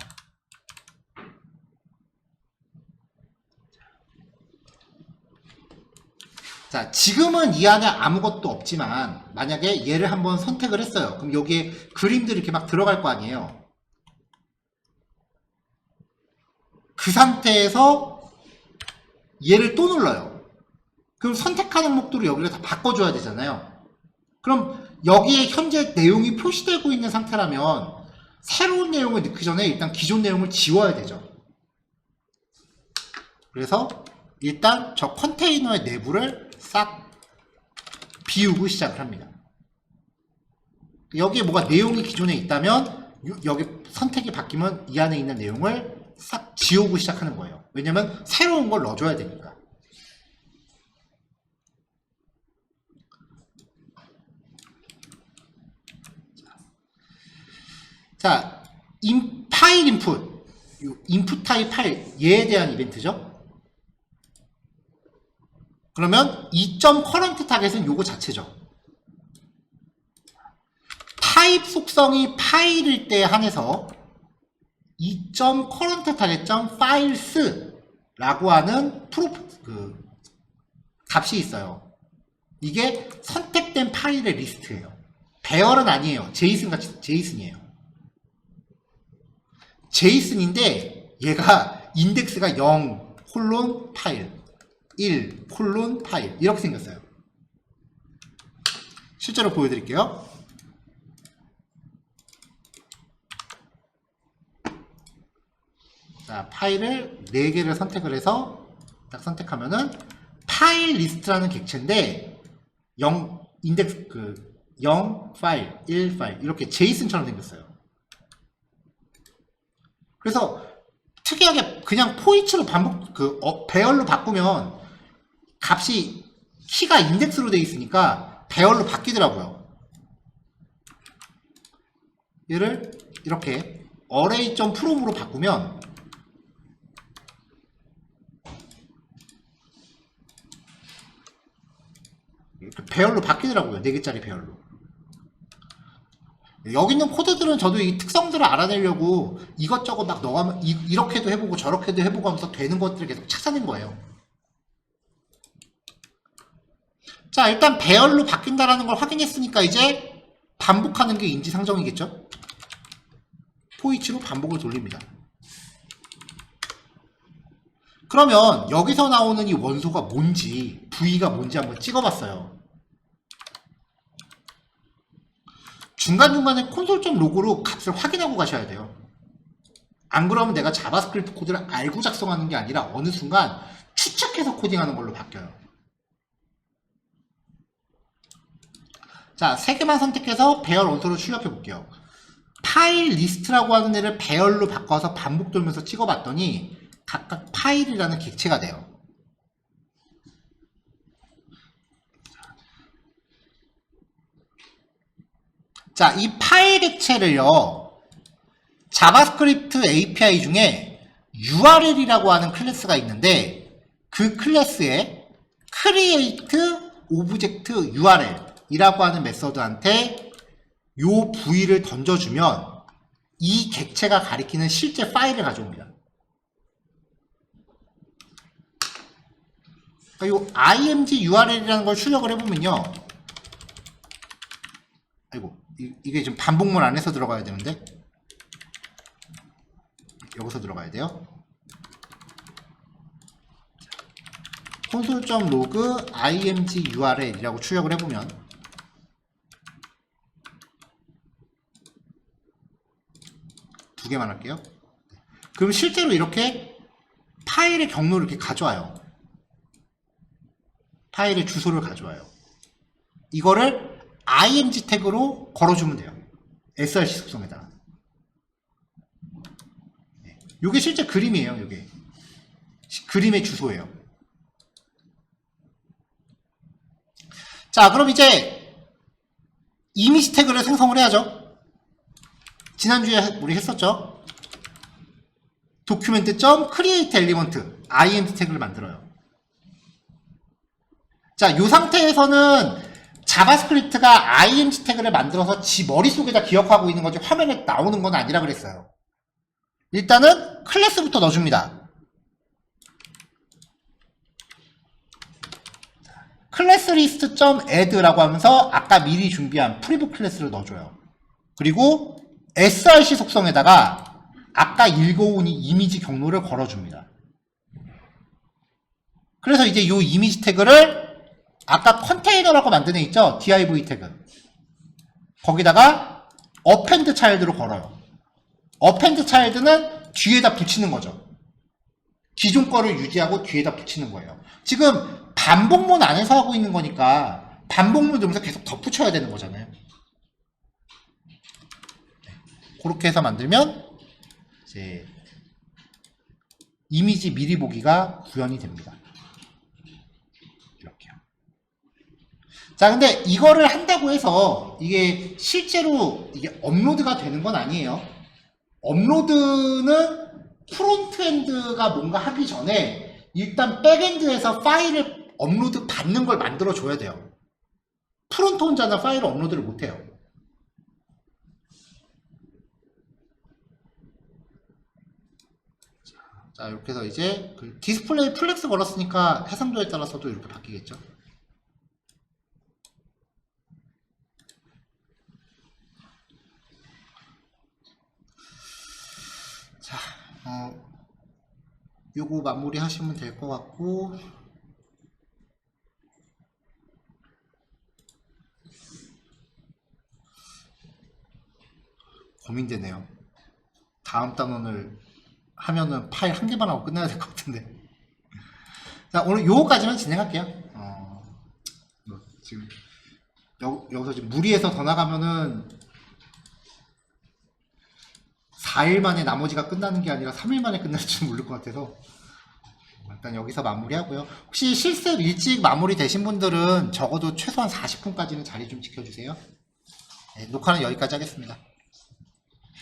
자, 지금은 이 안에 아무것도 없지만 만약에 얘를 한번 선택을 했어요. 그럼 여기에 그림들이 이렇게 막 들어갈 거 아니에요. 그 상태에서 얘를 또 눌러요. 그럼 선택한 항목들을 여기를 다 바꿔줘야 되잖아요. 그럼 여기에 현재 내용이 표시되고 있는 상태라면 새로운 내용을 넣기 전에 일단 기존 내용을 지워야 되죠. 그래서 일단 저 컨테이너의 내부를 싹 비우고 시작을 합니다. 여기에 뭐가 내용이 기존에 있다면 여기 선택이 바뀌면 이 안에 있는 내용을 싹 지우고 시작하는 거예요. 왜냐면 새로운 걸 넣어줘야 되니까. 자, 파일 인풋, 인풋 타입 파일, 얘에 대한 이벤트죠. 그러면 2.current 타겟은 요거 자체죠. 타입 속성이 파일일 때에 한해서 2.current target.files 라고 하는 값이 있어요. 이게 선택된 파일의 리스트예요. 배열은 아니에요. 제이슨이에요. 제이슨인데 얘가 인덱스가 0 콜론 파일 1 콜론 파일 이렇게 생겼어요. 실제로 보여드릴게요. 자, 파일을 4개를 선택을 해서 딱 선택하면은 파일 리스트라는 객체인데 0 인덱스 0 파일 1 파일 이렇게 제이슨처럼 생겼어요. 그래서 특이하게 그냥 포이치로 배열로 바꾸면 값이 키가 인덱스로 되어 있으니까 배열로 바뀌더라고요. 얘를 이렇게 array.from으로 바꾸면 이렇게 배열로 바뀌더라고요. 4개짜리 배열로. 여기 있는 코드들은 저도 이 특성들을 알아내려고 이것저것 막 넣어가면 이렇게도 해보고 저렇게도 해보고 하면서 되는 것들을 계속 찾아낸 거예요. 자, 일단 배열로 바뀐다라는 걸 확인했으니까 이제 반복하는 게 인지상정이겠죠? 포이치로 반복을 돌립니다. 그러면 여기서 나오는 이 원소가 뭔지, V가 뭔지 한번 찍어봤어요. 중간중간에 콘솔.log로 값을 확인하고 가셔야 돼요. 안 그러면 내가 자바스크립트 코드를 알고 작성하는 게 아니라 어느 순간 추측해서 코딩하는 걸로 바뀌어요. 자, 3개만 선택해서 배열 원소를 출력해 볼게요. 파일 리스트라고 하는 애를 배열로 바꿔서 반복 돌면서 찍어봤더니 각각 파일이라는 객체가 돼요. 자, 이 파일 객체를요, 자바스크립트 API 중에 URL이라고 하는 클래스가 있는데 그 클래스에 create object URL 이라고 하는 메서드한테 요 V를 던져주면 이 객체가 가리키는 실제 파일을 가져옵니다. 요 img URL이라는 걸 출력을 해보면요. 아이고, 이게 지금 반복문 안에서 들어가야 되는데 여기서 들어가야 돼요. console.log img URL이라고 출력을 해보면 두 개만 할게요. 그럼 실제로 이렇게 파일의 경로를 이렇게 가져와요. 파일의 주소를 가져와요. 이거를 img 태그로 걸어주면 돼요. src 속성에다가. 이게 실제 그림이에요. 이게 그림의 주소예요. 자, 그럼 이제 이미지 태그를 생성을 해야죠. 지난주에 우리 했었죠. document.create element img 태그를 만들어요. 자, 이 상태에서는 자바스크립트가 img 태그를 만들어서 지 머릿속에다 기억하고 있는 거지 화면에 나오는 건 아니라 그랬어요. 일단은 클래스부터 넣어줍니다. classList.add라고 하면서 아까 미리 준비한 프리뷰 클래스를 넣어줘요. 그리고 src 속성에다가 아까 읽어온 이 이미지 경로를 걸어줍니다. 그래서 이제 이 이미지 태그를 아까 컨테이너라고 만든 애 있죠? div 태그. 거기다가 append child로 걸어요. append child는 뒤에다 붙이는 거죠. 기존 거를 유지하고 뒤에다 붙이는 거예요. 지금 반복문 안에서 하고 있는 거니까 반복문 들면서 계속 덧붙여야 되는 거잖아요. 그렇게 해서 만들면 이제 이미지 미리 보기가 구현이 됩니다. 이렇게요. 자, 근데 이거를 한다고 해서 이게 실제로 이게 업로드가 되는 건 아니에요. 업로드는 프론트엔드가 뭔가 하기 전에 일단 백엔드에서 파일을 업로드 받는 걸 만들어 줘야 돼요. 프론트 혼자는 파일을 업로드를 못 해요. 자, 이렇게 해서 이제 그 디스플레이 플렉스 걸었으니까 해상도에 따라서도 이렇게 바뀌겠죠. 자, 요거 마무리 하시면 될 것 같고, 고민되네요. 다음 단원을 하면은 파일 한 개만 하고 끝내야 될 것 같은데. 자, 오늘 요거까지만 진행할게요. 지금 여기서 지금 무리해서 더 나가면은 4일 만에 나머지가 끝나는 게 아니라 3일 만에 끝날 줄 모를 것 같아서 일단 여기서 마무리하고요. 혹시 실습 일찍 마무리 되신 분들은 적어도 최소한 40분까지는 자리 좀 지켜주세요. 네, 녹화는 여기까지 하겠습니다.